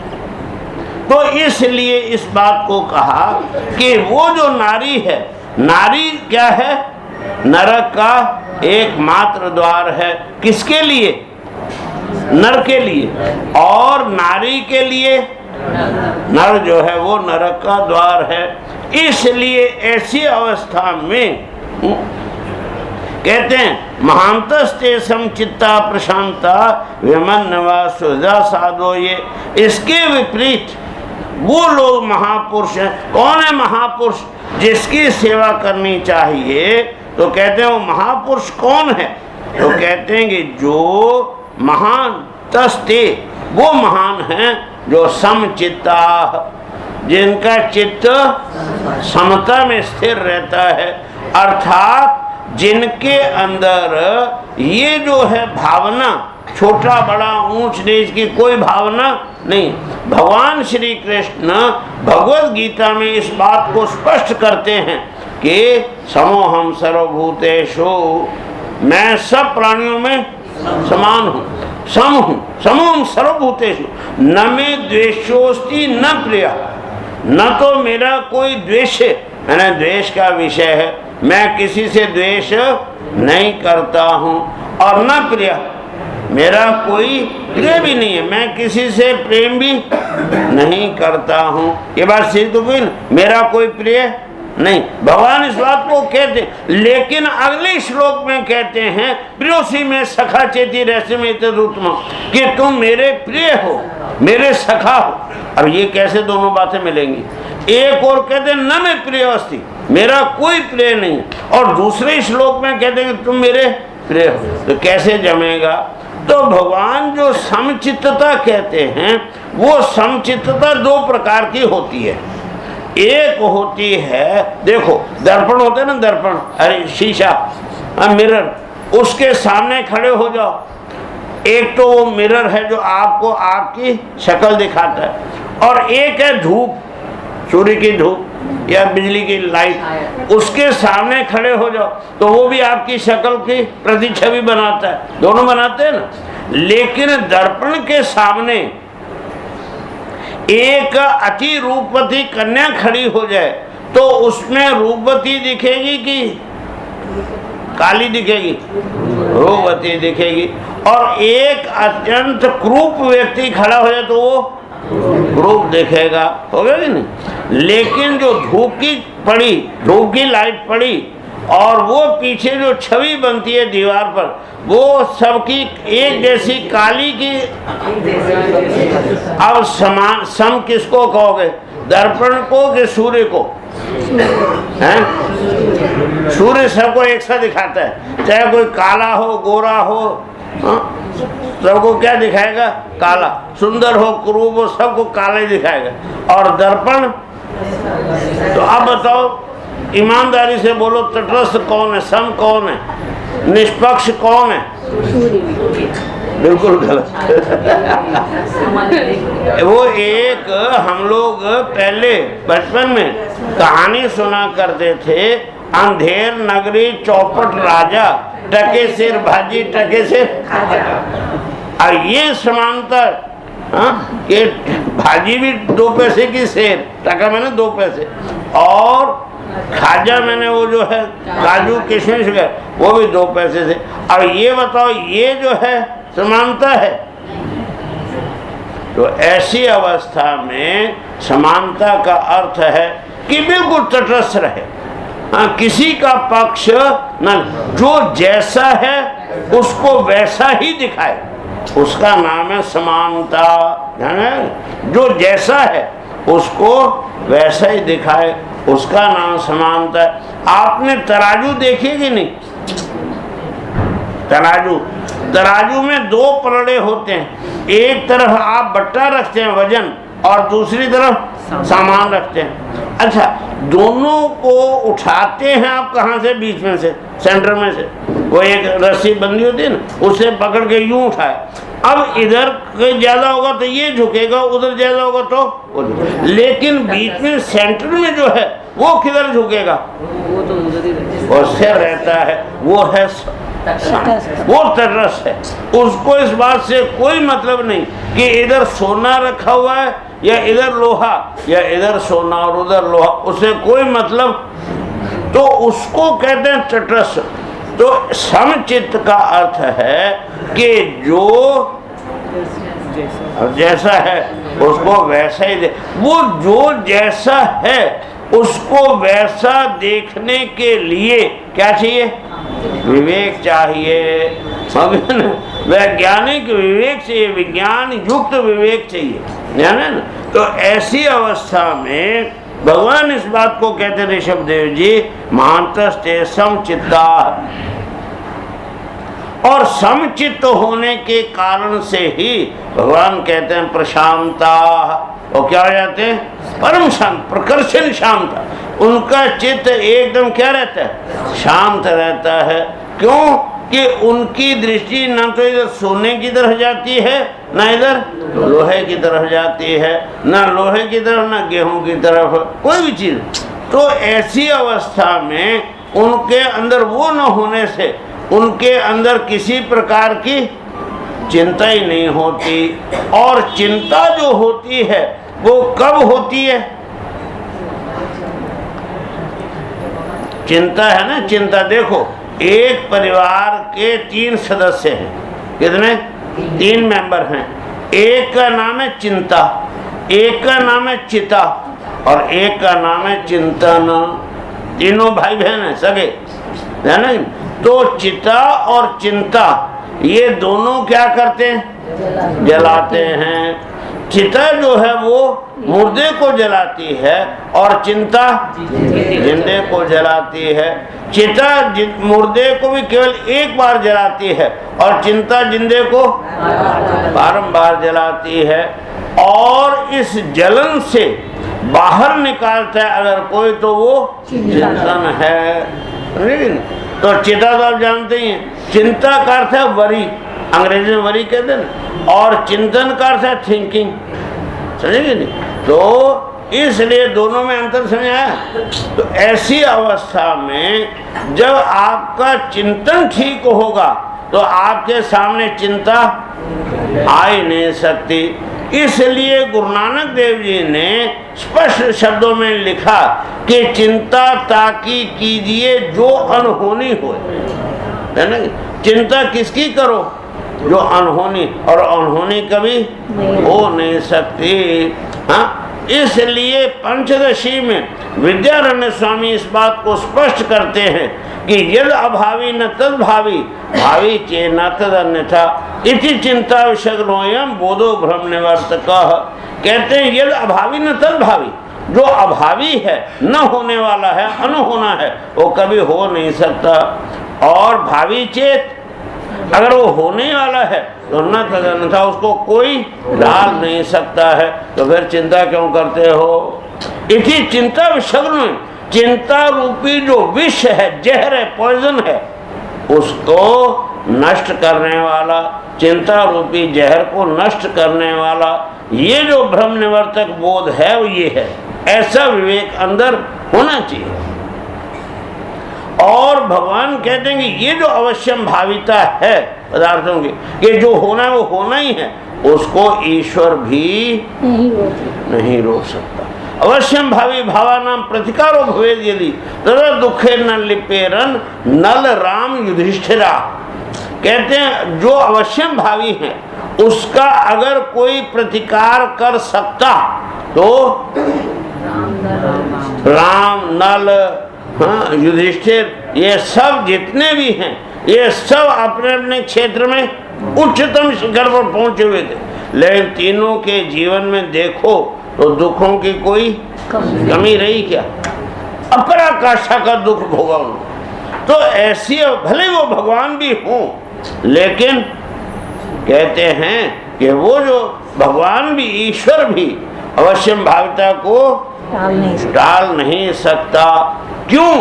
तो इसलिए इस बात को कहा कि वो जो नारी है, नारी क्या है? नरक का एकमात्र द्वार है। किसके लिए? नर के लिए। और नारी के लिए नर जो है वो नरक का द्वार है। इसलिए ऐसी अवस्था में कहते हैं महांतस्ते समचित्ता प्रशांता विमन्नवा सुधा साधो। ये इसके विपरीत वो लोग महापुरुष हैं। कौन है महापुरुष? जिसकी सेवा करनी चाहिए। तो कहते हैं वो महापुरुष कौन है? तो कहते हैं कि जो महान तस्ते, वो महान हैं जो समचित्ता, जिनका चित्त समता में स्थिर रहता है, अर्थात जिनके अंदर ये जो है भावना, छोटा बड़ा ऊंच नीच की कोई भावना नहीं। भगवान श्री कृष्ण भगवद गीता में इस बात को स्पष्ट करते हैं कि समोहम सर्वभूतेषु, मैं सब प्राणियों में समान हूँ, सम हूँ, समोहम सर्वभूतेषु, न में द्वेषोस्ति न प्रिय, न तो मेरा कोई द्वेष है, मैंने द्वेष का विषय है, मैं किसी से द्वेष नहीं करता हूँ, और न प्रिय, मेरा कोई प्रिय भी नहीं है, मैं किसी से प्रेम भी नहीं करता हूँ। ये बात सिद्ध तो हुई ना, मेरा कोई प्रिय नहीं। भगवान इस बात को कहते हैं, लेकिन अगले श्लोक में कहते हैं प्रियोसी में सखा चेती रहस्य में उत्तम, कि तुम मेरे प्रिय हो, मेरे सखा हो। अब ये कैसे दोनों बातें मिलेंगी? एक और कहते हैं न मैं प्रिय अस्थि, मेरा कोई प्रिय नहीं, और दूसरे श्लोक में कहते हैं कि तुम मेरे प्रिय हो, तो कैसे जमेगा? तो भगवान जो समचित्तता कहते हैं, वो समचित्तता दो प्रकार की होती है। एक होती है, देखो दर्पण होते हैं ना, दर्पण, अरे शीशा, मिरर, उसके सामने खड़े हो जाओ। एक तो वो मिरर है जो आपको आपकी शक्ल दिखाता है, और एक है धूप, सूर्य की धूप या बिजली की लाइट, उसके सामने खड़े हो जाओ तो वो भी आपकी शक्ल की प्रतिछवि बनाता है, दोनों बनाते हैं ना। लेकिन दर्पण के सामने एक अति रूपवती कन्या खड़ी हो जाए तो उसमें रूपवती दिखेगी कि काली दिखेगी? रूपवती दिखेगी। और एक अत्यंत क्रूप व्यक्ति खड़ा हो जाए तो वो रूप दिखेगा, हो गया कि नहीं? लेकिन जो धूप की पड़ी, धूप की लाइट पड़ी, और वो पीछे जो छवि बनती है दीवार पर, वो सबकी एक जैसी काली की। अब समान सम किसको कहोगे? दर्पण को कि सूर्य को? हैं? सूर्य सबको एक सा दिखाता है, चाहे कोई काला हो गोरा हो, सबको क्या दिखाएगा? काला। सुंदर हो क्रूप हो, सबको काला ही दिखाएगा। और दर्पण, तो अब बताओ ईमानदारी से बोलो, तटस्थ कौन है, सम कौन है, निष्पक्ष कौन है? बिल्कुल गलत। वो एक, हम लोग पहले बचपन में कहानी सुना करते थे, अंधेर नगरी चौपट राजा, टके सिर भाजी टके सिर खाजा। और ये समानता, ये भाजी भी 2 पैसे की शेर, टका मैंने 2 पैसे, और खाजा मैंने वो जो है काजू किशमिश का, वो भी 2 पैसे से। और ये बताओ, ये जो है समानता है? तो ऐसी अवस्था में समानता का अर्थ है कि बिल्कुल तटस्थ रहे, किसी का पक्ष न, जो जैसा है उसको वैसा ही दिखाए, उसका नाम है समानता। जो जैसा है उसको वैसा ही दिखाए, उसका नाम समानता है। आपने तराजू देखी कि नहीं? तराजू में 2 पलड़े होते हैं, एक तरफ आप बट्टा रखते हैं वजन, और दूसरी तरफ सामान रखते हैं। अच्छा, दोनों को उठाते हैं आप कहाँ से? बीच में से, सेंटर में से। वो एक रस्सी बंधी होती है ना, उसे पकड़ के यूं उठाए। अब इधर ज्यादा होगा तो ये झुकेगा, उधर ज्यादा होगा तो उधर, लेकिन बीच में सेंटर में जो है वो किधर झुकेगा? वो स्थिर रहता है, वो है वो तटस्थ है। उसको इस बात से कोई मतलब नहीं कि इधर सोना रखा हुआ है या इधर लोहा, या इधर सोना और उधर लोहा, उसे कोई मतलब। तो उसको कहते हैं तटस्थ। तो समचित्त का अर्थ है कि जो जैसा है उसको वैसा ही वो जो जैसा है उसको वैसा देखने के लिए क्या चाहिए? विवेक चाहिए। वैज्ञानिक विवेक चाहिए, विज्ञान युक्त विवेक चाहिए, जाने ना। तो ऐसी अवस्था में भगवान इस बात को कहते ऋषभ देव जी, महांतस्ते समचित्ता, और समचित्त होने के कारण से ही भगवान कहते हैं प्रशांता, और क्या हो जाते हैं? परम शांत, प्रकर्षण शांत। उनका चित्त एकदम क्या रहता है? शांत रहता है। क्यों? कि उनकी दृष्टि न तो इधर सोने की तरफ जाती है, न इधर लोहे की तरफ जाती है, न लोहे की तरफ न गेहूं की तरफ, कोई भी चीज। तो ऐसी अवस्था में उनके अंदर वो न होने से उनके अंदर किसी प्रकार की चिंता ही नहीं होती। और चिंता जो होती है वो कब होती है? चिंता है ना, चिंता। देखो, एक परिवार के 3 सदस्य हैं। कितने? 3 मेंबर हैं। एक का नाम है चिंता, एक का नाम है चिता, और एक का नाम है चिंतन। तीनों भाई बहन हैं, सगे, है ना। तो चिता और चिंता ये दोनों क्या करते हैं? जलाते हैं। चिता जो है वो मुर्दे को जलाती है और चिंता जिंदे को जलाती है। चिता मुर्दे को भी केवल एक बार जलाती है और चिंता जिंदे को बारंबार जलाती है। और इस जलन से बाहर निकालता है अगर कोई, तो वो चिंतन है। तो चिता तो आप जानते ही हैं, चिंता का अर्थ है वरी, अंग्रेजी में वरी कहते हैं, और चिंतन का अर्थ है थिंकिंग, समझेंगे नहीं। तो इसलिए दोनों में अंतर समझ आया। तो ऐसी अवस्था में जब आपका चिंतन ठीक होगा तो आपके सामने चिंता आ ही नहीं सकती। इसलिए गुरु नानक देव जी ने स्पष्ट शब्दों में लिखा कि चिंता ताकि कीजिए जो अनहोनी हो, है ना। चिंता किसकी करो? जो अनहोनी, और अनहोनी कभी हो नहीं सकती। हाँ, इसलिए पंचदशी में विद्यारण्य स्वामी इस बात को स्पष्ट करते हैं कि यद अभावी न तद भावी, भावी चे न तद अन्यथा, इति चिंता विषग्नोयम बोधो भ्रम निवर्तक। कहते हैं यद अभावी न तद भावी, जो अभावी है, न होने वाला है, अनहोना है, वो कभी हो नहीं सकता। और भावी चेत, अगर वो होने वाला है तो न तदन्यथा, उसको कोई डाल नहीं सकता है। तो फिर चिंता क्यों करते हो? इसी चिंता विषग्न, चिंता रूपी जो विष है, जहर है, पॉइजन है, उसको नष्ट करने वाला, चिंता रूपी जहर को नष्ट करने वाला ये जो भ्रम निवर्तक बोध है वो ये है। ऐसा विवेक अंदर होना चाहिए। और भगवान कहते हैं कि ये जो अवश्यम भाविता है पदार्थों की, ये जो होना है वो होना ही है, उसको ईश्वर भी नहीं रोक सकता। अवश्यम भावी भावानाम प्रतिकारो भवेद यदि तदा दुखे न लिपेरन नल राम युधिष्ठिरा। कहते हैं जो अवश्यम भावी है उसका अगर कोई प्रतिकार कर सकता तो राम, नल, हाँ, युधिष्ठिर, ये सब जितने भी हैं ये सब अपने अपने क्षेत्र में उच्चतम शिखर पर पहुंचे हुए थे। लेकिन तीनों के जीवन में देखो तो दुखों की कोई कमी रही क्या? अपराकाष्ठा का दुख भोगा उन्होंने। तो ऐसी भले वो भगवान भी हों, लेकिन कहते हैं कि वो जो भगवान भी, ईश्वर भी अवश्यम भाविता को डाल नहीं सकता। क्यों?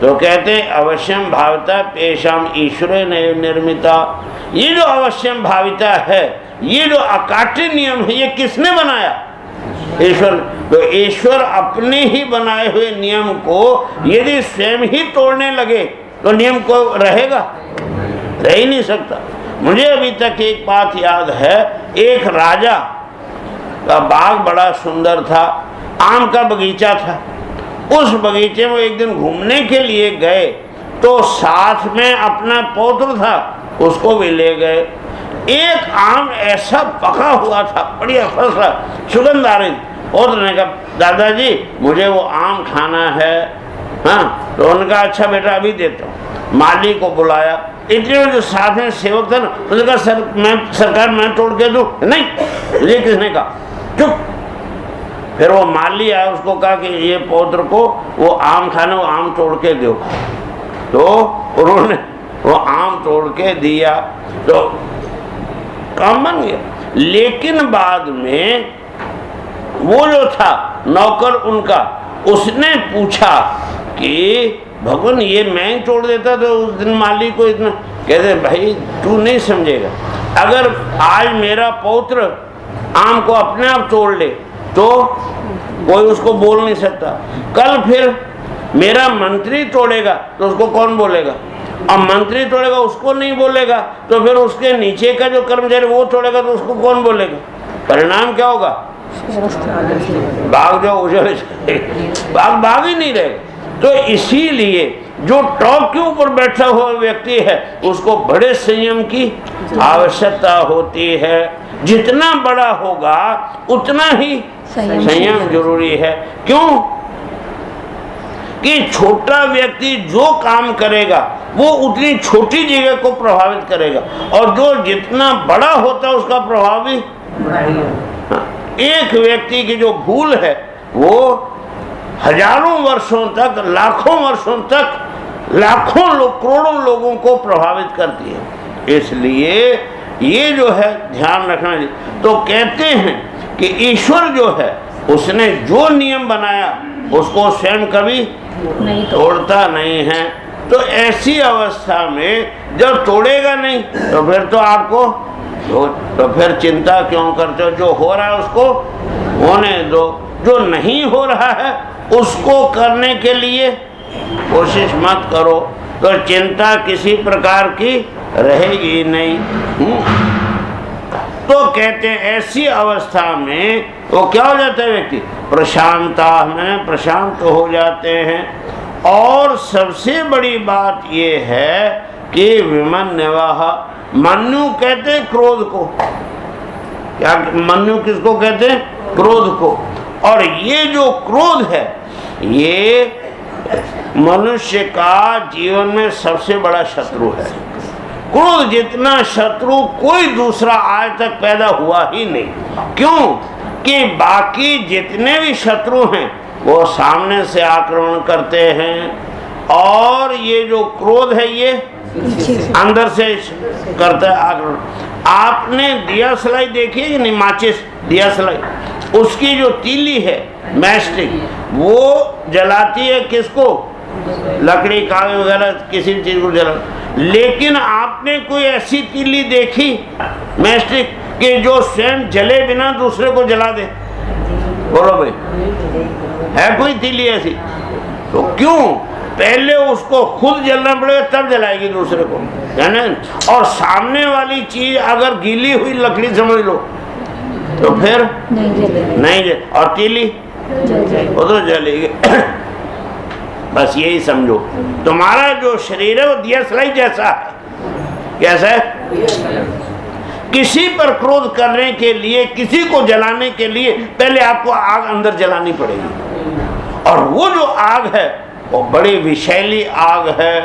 तो कहते अवश्यम भाविता पेशाम ईश्वरे निर्मिता। ये जो अवश्यम भाविता है, ये जो अकाट्य नियम है, ये किसने बनाया? ईश्वर। तो ईश्वर अपने ही बनाए हुए नियम को यदि स्वयं ही तोड़ने लगे तो नियम को रहेगा? रह ही नहीं सकता। मुझे अभी तक एक बात याद है, एक राजा का बाग बड़ा सुंदर था, आम का बगीचा था। उस बगीचे में एक दिन घूमने के लिए गए तो साथ में अपना पौत्र था, उसको भी ले गए। एक आम ऐसा पका हुआ था, बढ़िया फसला, सुगंध आ रही। पौत्र ने कहा, दादाजी मुझे वो आम खाना है। हाँ, तो उनका अच्छा बेटा अभी देता हूँ। माली को बुलाया, इतने जो साथ में सेवक था ना, उसने कहा सरकार मैं तोड़ के दूं? नहीं, ये किसने कहा? चुप। फिर वो माली आया, उसको कहा कि ये पौत्र को वो आम खाना, वो आम तोड़ के दो। तो उन्होंने वो आम तोड़ के दिया तो काम बन गया। लेकिन बाद में वो जो था नौकर उनका, उसने पूछा कि भगवान ये मैं तोड़ देता तो उस दिन माली को इतना। कहते भाई तू नहीं समझेगा, अगर आज मेरा पौत्र आम को अपने आप तोड़ ले तो कोई उसको बोल नहीं सकता, कल फिर मेरा मंत्री तोड़ेगा तो उसको कौन बोलेगा, और मंत्री तोड़ेगा उसको नहीं बोलेगा तो फिर उसके नीचे का जो कर्मचारी वो तोड़ेगा तो उसको कौन बोलेगा। परिणाम क्या होगा? भाग जाओ, उजड़ भाग ही नहीं रहेगा। तो इसीलिए जो टॉप के ऊपर बैठा हुआ व्यक्ति है उसको बड़े संयम की आवश्यकता होती है। जितना बड़ा होगा उतना ही संयम जरूरी है। क्यों कि छोटा व्यक्ति जो काम करेगा वो उतनी छोटी जगह को प्रभावित करेगा, और जो जितना बड़ा होता है उसका प्रभाव भी। एक व्यक्ति की जो भूल है वो हजारों वर्षों तक, लाखों वर्षों तक, लाखों लोग, करोड़ों लोगों को प्रभावित करती है। इसलिए ये जो है ध्यान रखना चाहिए। तो कहते हैं कि ईश्वर जो है उसने जो नियम बनाया उसको स्वयं कभी तोड़ता नहीं है। तो ऐसी अवस्था में जब तोड़ेगा नहीं तो फिर तो आपको तो फिर चिंता क्यों करते हो? जो हो रहा है उसको होने दो, जो नहीं हो रहा है उसको करने के लिए कोशिश मत करो, तो चिंता किसी प्रकार की रहेगी नहीं। तो कहते हैं ऐसी अवस्था में वो क्या हो जाता है व्यक्ति? प्रशांता में प्रशांत हो जाते हैं। और सबसे बड़ी बात ये है कि विमन्यवाह, मन्यु कहते हैं क्रोध को। क्या मन्यु किसको कहते हैं? क्रोध को। और ये जो क्रोध है ये मनुष्य का जीवन में सबसे बड़ा शत्रु है। क्रोध जितना शत्रु कोई दूसरा आज तक पैदा हुआ ही नहीं। क्यों कि बाकी जितने भी शत्रु हैं वो सामने से आक्रमण करते हैं, और ये जो क्रोध है ये अंदर से करता है आक्रमण। आपने दिया सलाई देखी है कि नहीं? माचिस दिया सलाई, उसकी जो तीली है मैस्टिक, वो जलाती है किसको? लकड़ी, कागज वगैरह किसी चीज को जला। लेकिन आपने कोई ऐसी तीली देखी मैस्टिक कि जो स्वयं जले बिना दूसरे को जला दे? बोलो भाई, है कोई तीली ऐसी? तो क्यों? पहले उसको खुद जलना पड़ेगा तब जलाएगी दूसरे को, है ना? और सामने वाली चीज अगर गीली हुई लकड़ी समझ लो तो फिर नहीं जले, और तीली वो तो जलेगी। बस यही समझो, तुम्हारा जो शरीर है वो दिया सलाई जैसा है। कैसा है? किसी पर क्रोध करने के लिए, किसी को जलाने के लिए पहले आपको आग अंदर जलानी पड़ेगी, और वो जो आग है वो बड़ी विषैली आग है।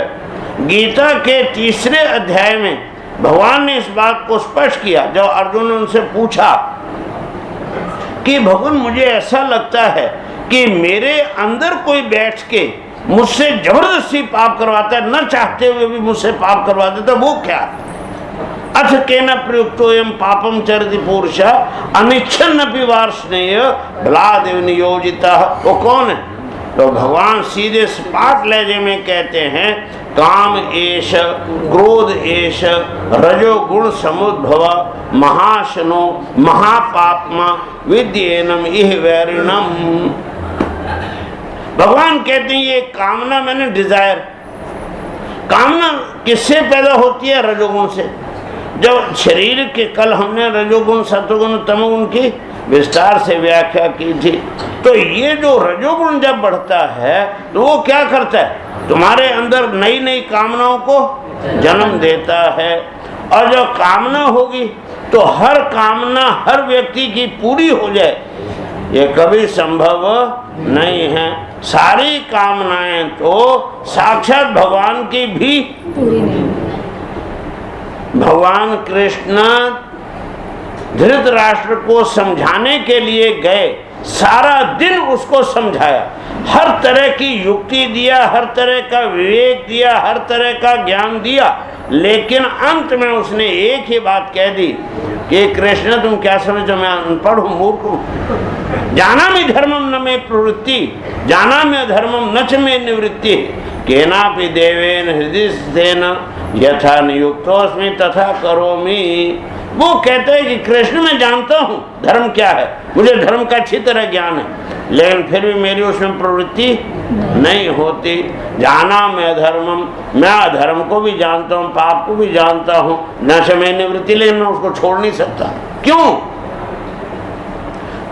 गीता के 3 अध्याय में भगवान ने इस बात को स्पष्ट किया। जब अर्जुन ने उनसे पूछा कि भगवान मुझे ऐसा लगता है कि मेरे अंदर कोई बैठ के मुझसे जबरदस्ती पाप करवाता है, न चाहते हुए भी मुझसे पाप करवाता है, तो वो क्या? अथ केन प्रयुक्तोयम पापम चरति पुरुष अनिच्छन्नपि वार्ष्णेय बलादेव नियोजिता। वो कौन है? तो भगवान सीधे सपाट लहजे में कहते हैं काम एष क्रोध एष रजोगुण समुद्भव महाशनो महापापमा विद्येनम इह वैरिणम। भगवान कहते हैं ये कामना, मैंने डिजायर, कामना किससे पैदा होती है? रजोगुण से। जब शरीर के, कल हमने रजोगुण सत्वगुण तमोगुण की विस्तार से व्याख्या की थी। तो ये जो रजोगुण जब बढ़ता है तो वो क्या करता है? तुम्हारे अंदर नई नई कामनाओं को जन्म देता है, और जब कामना होगी तो हर कामना हर व्यक्ति की पूरी हो जाए ये कभी संभव नहीं है। सारी कामनाएं तो साक्षात भगवान की भी भगवान कृष्ण धृतराष्ट्र को समझाने के लिए गए, सारा दिन उसको समझाया, हर तरह की युक्ति दिया, हर तरह का विवेक दिया, हर तरह का ज्ञान दिया, लेकिन अंत में उसने एक ही बात कह दी कि कृष्ण तुम क्या समझो, मैं अनपढ़ हूँ, मूर्ख हूँ। जानामि धर्मम न मे प्रवृत्ति, जानामि अधर्मम न च मे निवृत्ति, केनापि देवेन हृदय स्थितेन यथा नियुक्तोऽस्मि तथा करोमि। वो कहते हैं कि कृष्ण मैं जानता हूँ धर्म क्या है, मुझे धर्म का अच्छी तरह ज्ञान है, लेकिन फिर भी मेरी उसमें प्रवृत्ति नहीं होती। जाना मैं धर्मम, मैं अधर्म को भी जानता हूँ, पाप को भी जानता हूँ, न समय निवृत्ति, लेकिन मैं उसको छोड़ नहीं सकता। क्यों?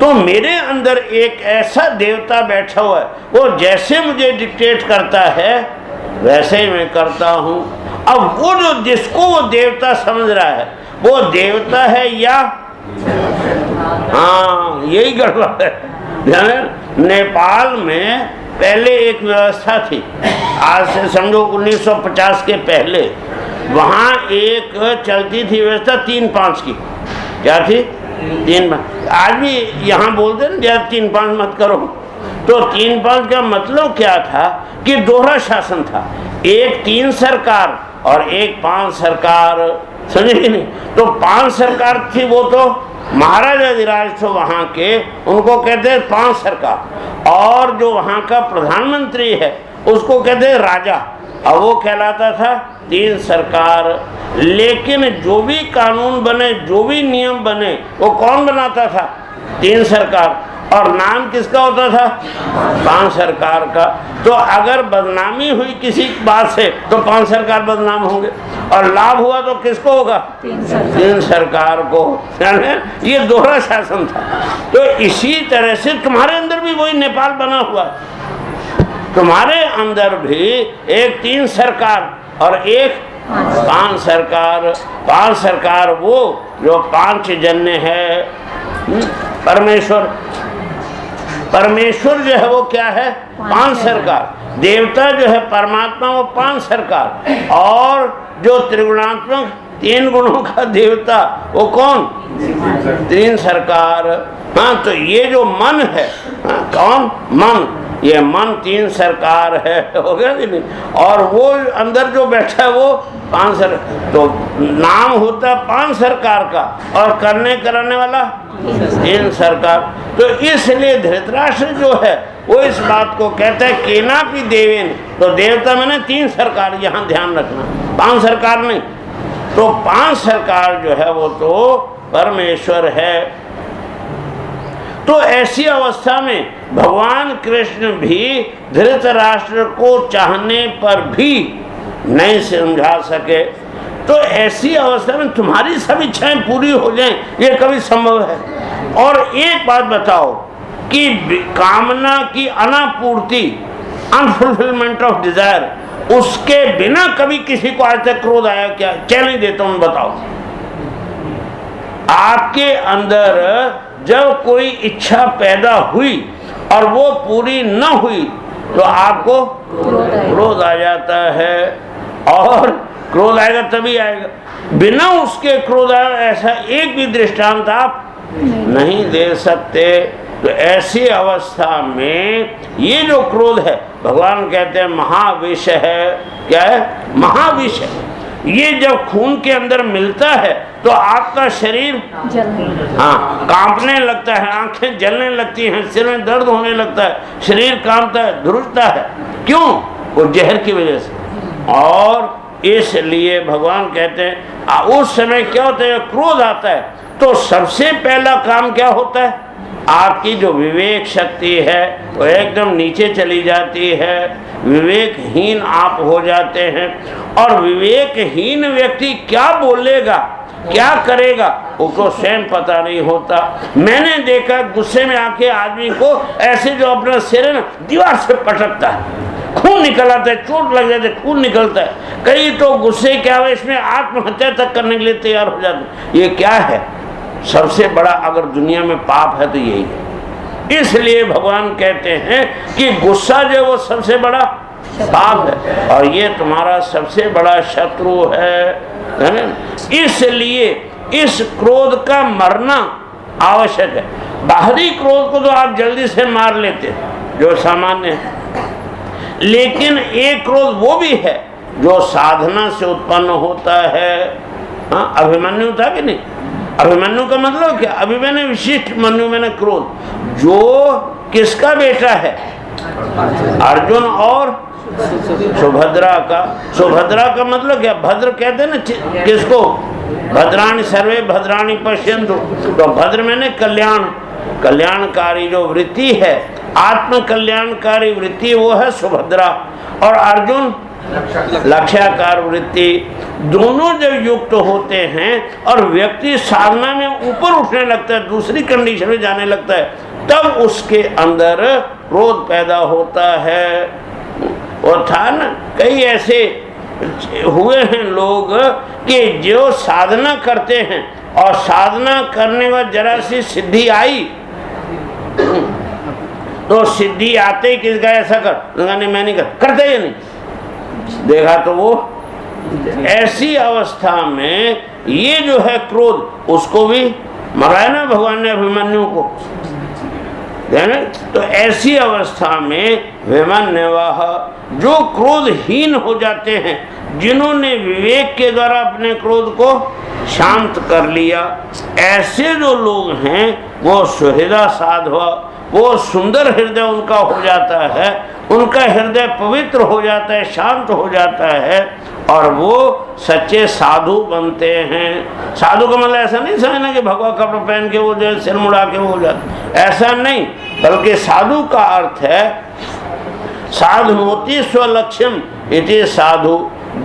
तो मेरे अंदर एक ऐसा देवता बैठा हुआ है, वो जैसे मुझे डिक्टेट करता है वैसे ही मैं करता हूँ। अब वो जो जिसको वो देवता समझ रहा है वो देवता है या हाँ, यही गड़बड़ है। नेपाल में पहले एक व्यवस्था थी, आज से समझो 1950 के पहले, वहाँ एक चलती थी व्यवस्था 3-5 की। क्या थी? 3-5। आज भी यहाँ बोलते हैं ना 3-5 मत करो, तो 3-5 का मतलब क्या था कि दोहरा शासन था, एक 3 सरकार और एक 5 सरकार, समझे नहीं? तो 5 सरकार थी, वो तो महाराजा अधिराज थे वहाँ के, उनको कहते हैं 5 सरकार, और जो वहाँ का प्रधानमंत्री है उसको कहते हैं राजा, और वो कहलाता था 3 सरकार। लेकिन जो भी कानून बने, जो भी नियम बने, वो कौन बनाता था? 3 सरकार। और नाम किसका होता था? 5 सरकार का। तो अगर बदनामी हुई किसी बात से तो 5 सरकार बदनाम होंगे, और लाभ हुआ तो किसको होगा? 3 सरकार को। ये दोहरा शासन था। तो इसी तरह से तुम्हारे अंदर भी वही नेपाल बना हुआ है, तुम्हारे अंदर भी एक 3 सरकार और एक 5 सरकार। 5 सरकार वो जो 5 जन्य है, परमेश्वर। परमेश्वर जो है वो क्या है? 5 सरकार। देवता जो है परमात्मा, वो 5 सरकार। और जो त्रिगुणात्मक 3 गुणों का देवता वो कौन? 3 सरकार। हाँ, तो ये जो मन है, हाँ, कौन? मन। ये मन 3 सरकार है, हो गया कि नहीं? और वो अंदर जो बैठा है वो 5 सरकार। तो नाम होता 5 सरकार का और करने कराने वाला 3 सरकार। तो इसलिए धृतराष्ट्र जो है वो इस बात को कहता है केनापि देवेन, तो देवता मैंने 3 सरकार, यहाँ ध्यान रखना, 5 सरकार नहीं। तो 5 सरकार जो है वो तो परमेश्वर है। तो ऐसी अवस्था में भगवान कृष्ण भी धृतराष्ट्र को चाहने पर भी नहीं समझा सके। तो ऐसी अवस्था में तुम्हारी सब इच्छाएं पूरी हो जाएं, ये कभी संभव है? और एक बात बताओ कि कामना की अनापूर्ति, अनफुलफिलमेंट ऑफ डिजायर, उसके बिना कभी किसी को आज तक क्रोध आया क्या? चैलेंज देता हूं, बताओ। आपके अंदर जब कोई इच्छा पैदा हुई और वो पूरी न हुई तो आपको क्रोध आ जाता है, और क्रोध आएगा तभी आएगा, बिना उसके क्रोध आए ऐसा एक भी दृष्टांत आप नहीं दे सकते। तो ऐसी अवस्था में ये जो क्रोध है, भगवान कहते हैं महाविष है। क्या है? महाविष है। ये जब खून के अंदर मिलता है तो आपका शरीर हाँ कांपने लगता है, आंखें जलने लगती हैं, सिर में दर्द होने लगता है, शरीर कांपता है, ध्रुजता है। क्यों? वो जहर की वजह से। और इसलिए भगवान कहते हैं उस समय क्या होता है? क्रोध आता है तो सबसे पहला काम क्या होता है? आपकी जो विवेक शक्ति है वो एकदम नीचे चली जाती है, विवेकहीन आप हो जाते हैं। और विवेकहीन व्यक्ति क्या बोलेगा, क्या करेगा, उसको स्वयं पता नहीं होता। मैंने देखा गुस्से में आके आदमी को ऐसे जो अपना सिर है ना दीवार से पटकता है, खून निकल आता है, चोट लग जाती है, खून निकलता है। कई तो गुस्से क्या है इसमें आत्महत्या तक करने के लिए तैयार हो जाते हैं। ये क्या है? सबसे बड़ा अगर दुनिया में पाप है तो यही है। इसलिए भगवान कहते हैं कि गुस्सा जो वो सबसे बड़ा पाप है, और ये तुम्हारा सबसे बड़ा शत्रु है। है ना? इसलिए इस क्रोध का मरना आवश्यक है। बाहरी क्रोध को तो आप जल्दी से मार लेते जो सामान्य है, लेकिन एक क्रोध वो भी है जो साधना से उत्पन्न होता है। हाँ, अभिमन्यु था कि नहीं? अभिमन्यु का मतलब क्या? अभिमन्यु विशिष्ट, मन्यु मैंने क्रोध। जो किसका बेटा है? अर्जुन और सुभद्रा का। सुभद्रा का मतलब क्या? भद्र कहते हैं ना किसको? भद्राणि सर्वे भद्राणि पश्यन्तु। तो भद्र मैंने कल्याण, कल्याणकारी जो वृत्ति है, आत्म कल्याणकारी वृत्ति, वो है सुभद्रा। और अर्जुन लक्ष्याकार वृत्ति। दोनों जब युक्त होते हैं और व्यक्ति साधना में ऊपर उठने लगता है, दूसरी कंडीशन में जाने लगता है, तब उसके अंदर क्रोध पैदा होता है। और था ना, कई ऐसे हुए हैं लोग कि जो साधना करते हैं और साधना करने के बाद जरा सी सिद्धि आई तो सिद्धि आते ही किसका ऐसा कर, नहीं मैं नहीं करते ही नहीं। देखा तो वो ऐसी अवस्था में ये जो है क्रोध, उसको भी मराया ना भगवान ने अभिमन्यु को, तो ऐसी अवस्था में विमन्यवाह जो क्रोधहीन हो जाते हैं, जिन्होंने विवेक के द्वारा अपने क्रोध को शांत कर लिया, ऐसे जो लोग हैं वो सुहृदय साधव, वो सुंदर हृदय उनका हो जाता है, उनका हृदय पवित्र हो जाता है, शांत हो जाता है और वो सच्चे साधु बनते हैं। साधु का मतलब ऐसा नहीं समझना कि भगवा कपड़ा पहन के वो जो सिर मुड़ा के वो हो जाता, ऐसा नहीं, बल्कि साधु का अर्थ है साधनोति स्वलक्ष्यम इति साधु,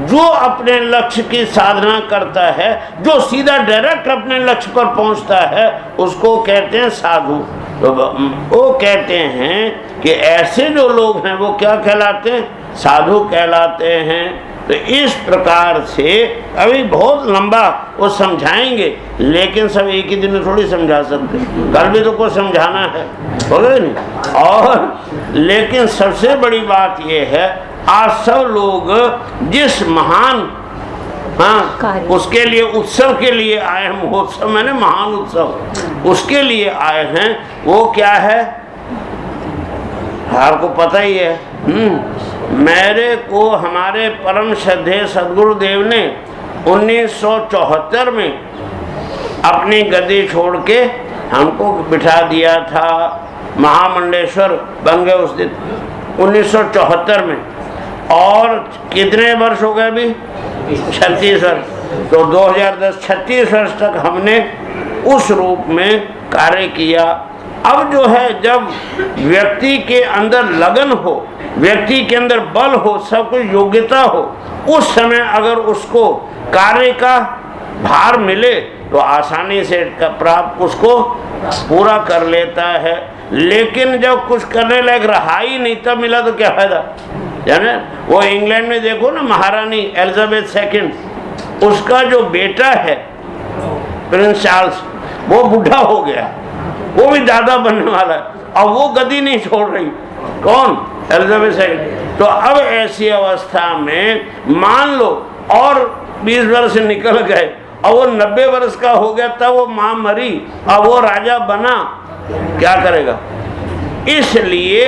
जो अपने लक्ष्य की साधना करता है, जो सीधा डायरेक्ट अपने लक्ष्य पर पहुंचता है, उसको कहते हैं साधु। तो वो कहते हैं कि ऐसे जो लोग हैं वो क्या कहलाते हैं? साधु कहलाते हैं। तो इस प्रकार से अभी बहुत लंबा वो समझाएंगे, लेकिन सब एक ही दिन में थोड़ी समझा सकते, कल भी तो कुछ समझाना है, हो गया नहीं? और लेकिन सबसे बड़ी बात ये है, आज सब लोग जिस महान, हाँ, उसके लिए उत्सव के लिए आए हैं, महोत्सव मैंने महान उत्सव, उसके लिए आए हैं, वो क्या है आपको पता ही है। मेरे को हमारे परम श्रद्धेय सदगुरुदेव ने 1974 में अपनी गद्दी छोड़ के हमको बिठा दिया था महामंडलेश्वर बंगे उस दिन 1974 में। और कितने वर्ष हो गए अभी? 36 वर्ष। तो 2010 36 वर्ष तक हमने उस रूप में कार्य किया। अब जो है, जब व्यक्ति के अंदर लगन हो, व्यक्ति के अंदर बल हो, सब कुछ योग्यता हो, उस समय अगर उसको कार्य का भार मिले तो आसानी से प्राप्त उसको पूरा कर लेता है। लेकिन जब कुछ करने लायक रहा ही नहीं, तब मिला तो क्या फायदा? जाने वो इंग्लैंड में देखो ना, महारानी एलिजाबेथ सेकंड, उसका जो बेटा है प्रिंस चार्ल्स, वो बूढ़ा हो गया, वो भी दादा बनने वाला है, और वो गद्दी नहीं छोड़ रही। कौन? Elizabeth second. तो अब ऐसी अवस्था में मान लो और 20 वर्ष निकल गए और वो 90 वर्ष का हो गया, तब वो माँ मरी और वो राजा बना, क्या करेगा? इसलिए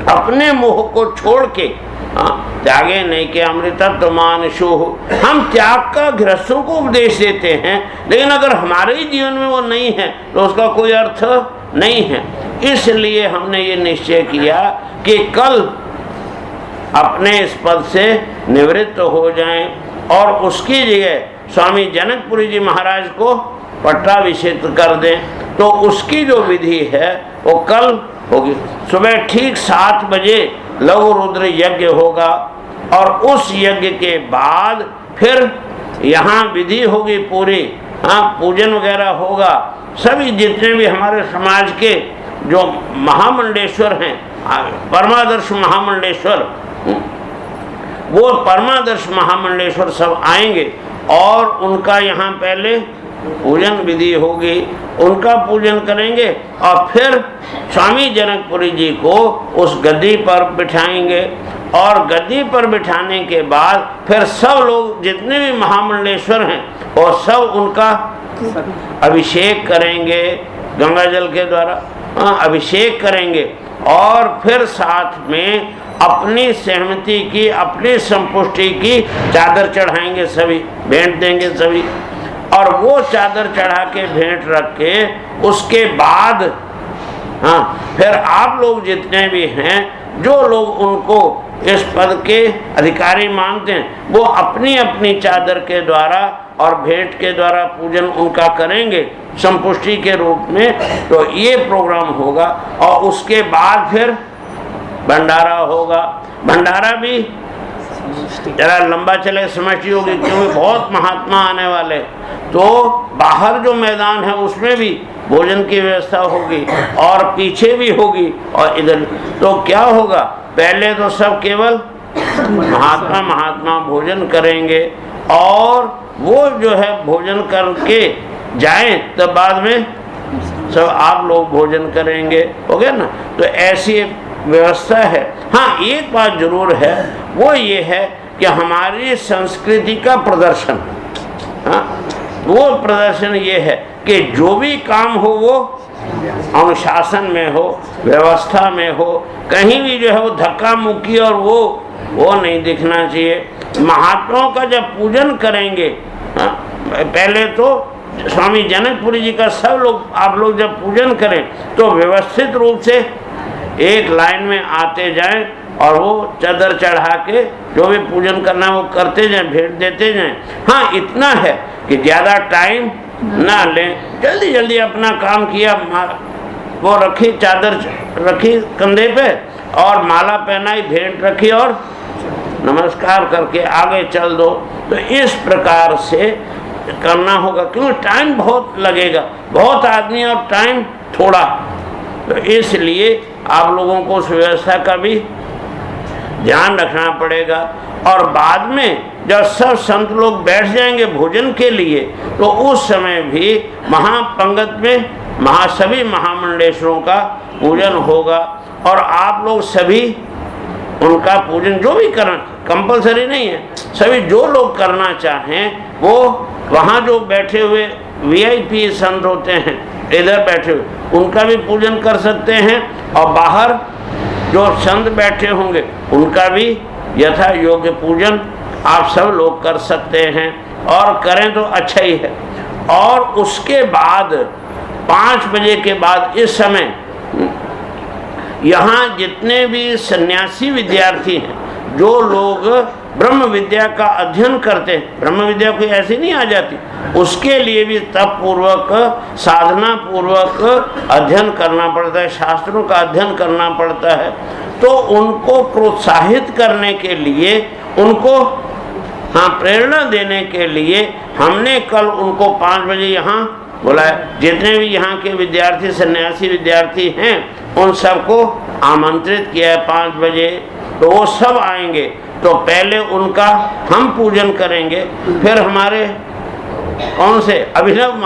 अपने मोह को छोड़ के, त्यागे नहीं के अमृतत्व मानशु, हम त्याग का गृहस्थों को उपदेश देते हैं, लेकिन अगर हमारे ही जीवन में वो नहीं है तो उसका कोई अर्थ नहीं है। इसलिए हमने ये निश्चय किया कि कल अपने इस पद से निवृत्त हो जाएं और उसकी जगह स्वामी जनकपुरी जी महाराज को पट्टाभिषेक कर दें। तो उसकी जो विधि है वो कल होगी। सुबह ठीक 7 बजे लघु रुद्र यज्ञ होगा और उस यज्ञ के बाद फिर यहाँ विधि होगी पूरी, पूजन वगैरह होगा। सभी जितने भी हमारे समाज के जो महामंडलेश्वर हैं, परमादर्श महामंडलेश्वर, वो परमादर्श महामंडलेश्वर सब आएंगे और उनका यहाँ पहले पूजन विधि होगी, उनका पूजन करेंगे और फिर स्वामी जनकपुरी जी को उस गद्दी पर बिठाएंगे और गद्दी पर बिठाने के बाद फिर सब लोग जितने भी महामंडलेश्वर हैं और सब उनका अभिषेक करेंगे गंगा जल के द्वारा, अभिषेक करेंगे और फिर साथ में अपनी सहमति की, अपनी संपुष्टि की चादर चढ़ाएंगे, सभी भेंट देंगे सभी। और वो चादर चढ़ा के भेंट रख के उसके बाद फिर आप लोग जितने भी हैं, जो लोग उनको इस पद के अधिकारी मानते हैं, वो अपनी अपनी चादर के द्वारा और भेंट के द्वारा पूजन उनका करेंगे संपुष्टि के रूप में। तो ये प्रोग्राम होगा और उसके बाद फिर भंडारा होगा। भंडारा भी जरा लंबा चले, समझती होगी, क्योंकि बहुत महात्मा आने वाले। तो बाहर जो मैदान है उसमें भी भोजन की व्यवस्था होगी और पीछे भी होगी और इधर। तो क्या होगा, पहले तो सब केवल महात्मा भोजन करेंगे और वो जो है भोजन करके जाएं, तब बाद में सब आप लोग भोजन करेंगे, हो गया ना। तो ऐसी व्यवस्था है। हाँ, एक बात जरूर है, वो ये है कि हमारी संस्कृति का प्रदर्शन, वो प्रदर्शन ये है कि जो भी काम हो वो अनुशासन में हो, व्यवस्था में हो, कहीं भी जो है वो धक्का मुक्की और वो नहीं दिखना चाहिए। महात्माओं का जब पूजन करेंगे, पहले तो स्वामी जनकपुरी जी का सब लोग, आप लोग जब पूजन करें तो व्यवस्थित रूप से एक लाइन में आते जाएं और वो चादर चढ़ा के जो भी पूजन करना है वो करते जाएं, भेंट देते जाएं। हाँ, इतना है कि ज़्यादा टाइम ना लें, जल्दी जल्दी अपना काम किया, वो रखी चादर रखी कंधे पे और माला पहनाई, भेंट रखी और नमस्कार करके आगे चल दो। तो इस प्रकार से करना होगा, क्योंकि टाइम बहुत लगेगा, बहुत आदमी और टाइम थोड़ा। तो इसलिए आप लोगों को उस व्यवस्था का भी ध्यान रखना पड़ेगा। और बाद में जब सब संत लोग बैठ जाएंगे भोजन के लिए, तो उस समय भी महापंगत में सभी महामंडलेश्वरों का पूजन होगा और आप लोग सभी उनका पूजन जो भी करना, कंपलसरी नहीं है, सभी जो लोग करना चाहें वो वहाँ जो बैठे हुए वीआईपी संत होते हैं इधर बैठे हुए, उनका भी पूजन कर सकते हैं और बाहर जो संत बैठे होंगे उनका भी यथा योग्य पूजन आप सब लोग कर सकते हैं और करें तो अच्छा ही है। और उसके बाद 5 बजे के बाद इस समय यहाँ जितने भी सन्यासी विद्यार्थी हैं, जो लोग ब्रह्म विद्या का अध्ययन करते हैं, ब्रह्म विद्या कोई ऐसी नहीं आ जाती, उसके लिए भी तप पूर्वक, साधना पूर्वक अध्ययन करना पड़ता है, शास्त्रों का अध्ययन करना पड़ता है। तो उनको प्रोत्साहित करने के लिए, उनको प्रेरणा देने के लिए हमने कल उनको 5 बजे यहाँ बुलाया। जितने भी यहाँ के विद्यार्थी, सन्यासी विद्यार्थी हैं, उन सबको आमंत्रित किया है 5 बजे, तो वो सब आएंगे। तो पहले उनका हम पूजन करेंगे, फिर हमारे कौन से अभिनव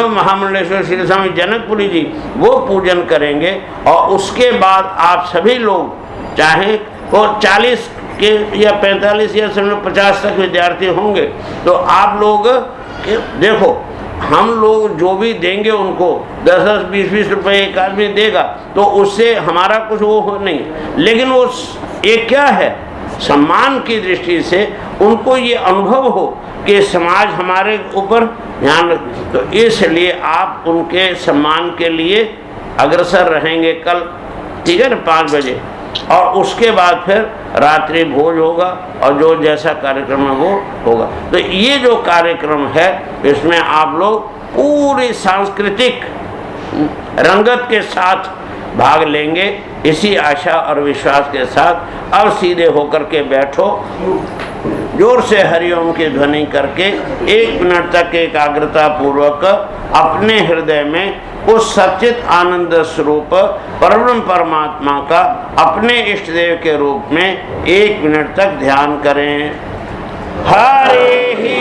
महामंडलेश्वर श्री स्वामी जनकपुरी जी वो पूजन करेंगे। और उसके बाद आप सभी लोग, चाहे वो 40 के या 45 या 50 तक विद्यार्थी होंगे, तो आप लोग देखो, हम लोग जो भी देंगे उनको 10-10, 20-20 रुपए एक आदमी देगा, तो उससे हमारा कुछ वो हो नहीं, लेकिन वो एक क्या है, सम्मान की दृष्टि से उनको ये अनुभव हो कि समाज हमारे ऊपर ध्यान रखे। तो इसलिए आप उनके सम्मान के लिए अग्रसर रहेंगे कल, ठीक है ना, 5 बजे। और उसके बाद फिर रात्रि भोज होगा और जो जैसा कार्यक्रम है वो होगा। तो ये जो कार्यक्रम है, इसमें आप लोग पूरी सांस्कृतिक रंगत के साथ भाग लेंगे, इसी आशा और विश्वास के साथ अब सीधे होकर के बैठो, जोर से हरिओम की ध्वनि करके 1 मिनट तक एकाग्रता पूर्वक अपने हृदय में उस सच्चित आनंद स्वरूप परब्रह्म परमात्मा का अपने इष्ट देव के रूप में 1 मिनट तक ध्यान करें। हरे ही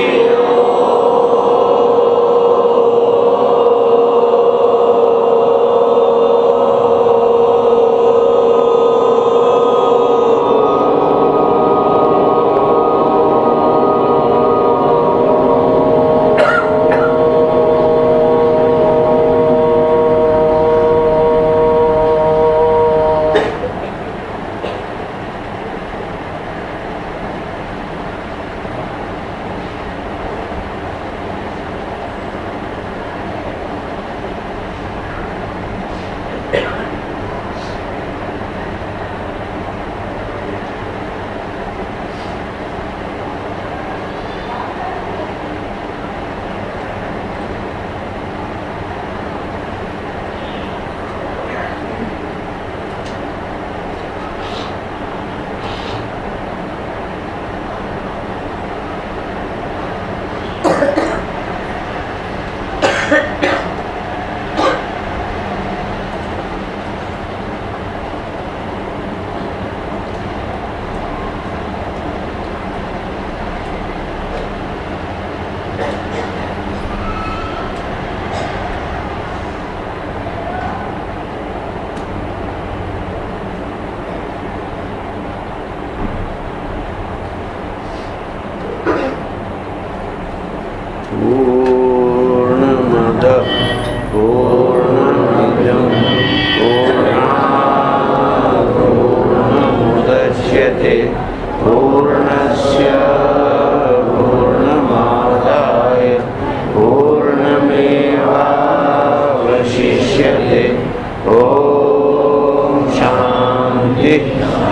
पूर्णमद पूर्णमिदं पूर्णात् पूर्णमुदच्यते पूर्णस्य पूर्णमादाय पूर्णमेवावशिष्यते। ॐ शान्ति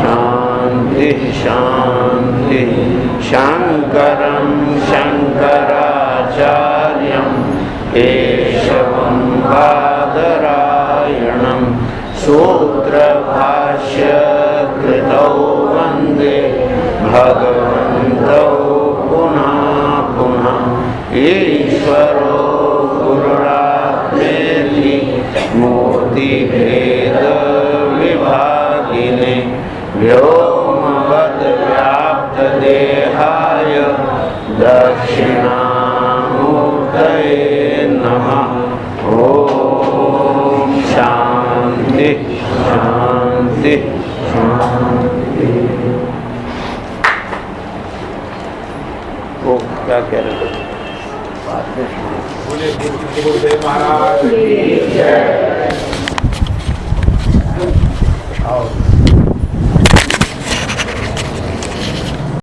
शान्ति शान्ति। शङ्करं शङ्कराचार्यं केशवं बादरायणं सूत्रभाष्यकृतौ वन्दे भगवन्तौ पुनः पुनः। ईश्वरो गुरुरात्मेति मूर्तिभेदविभागिने व्योमवद्व्याप्तदेहाय दक्षिणामूर्तये नमः। ॐ शान्ति शान्ति शान्ति। वो क्या कह रहे थे? महाराज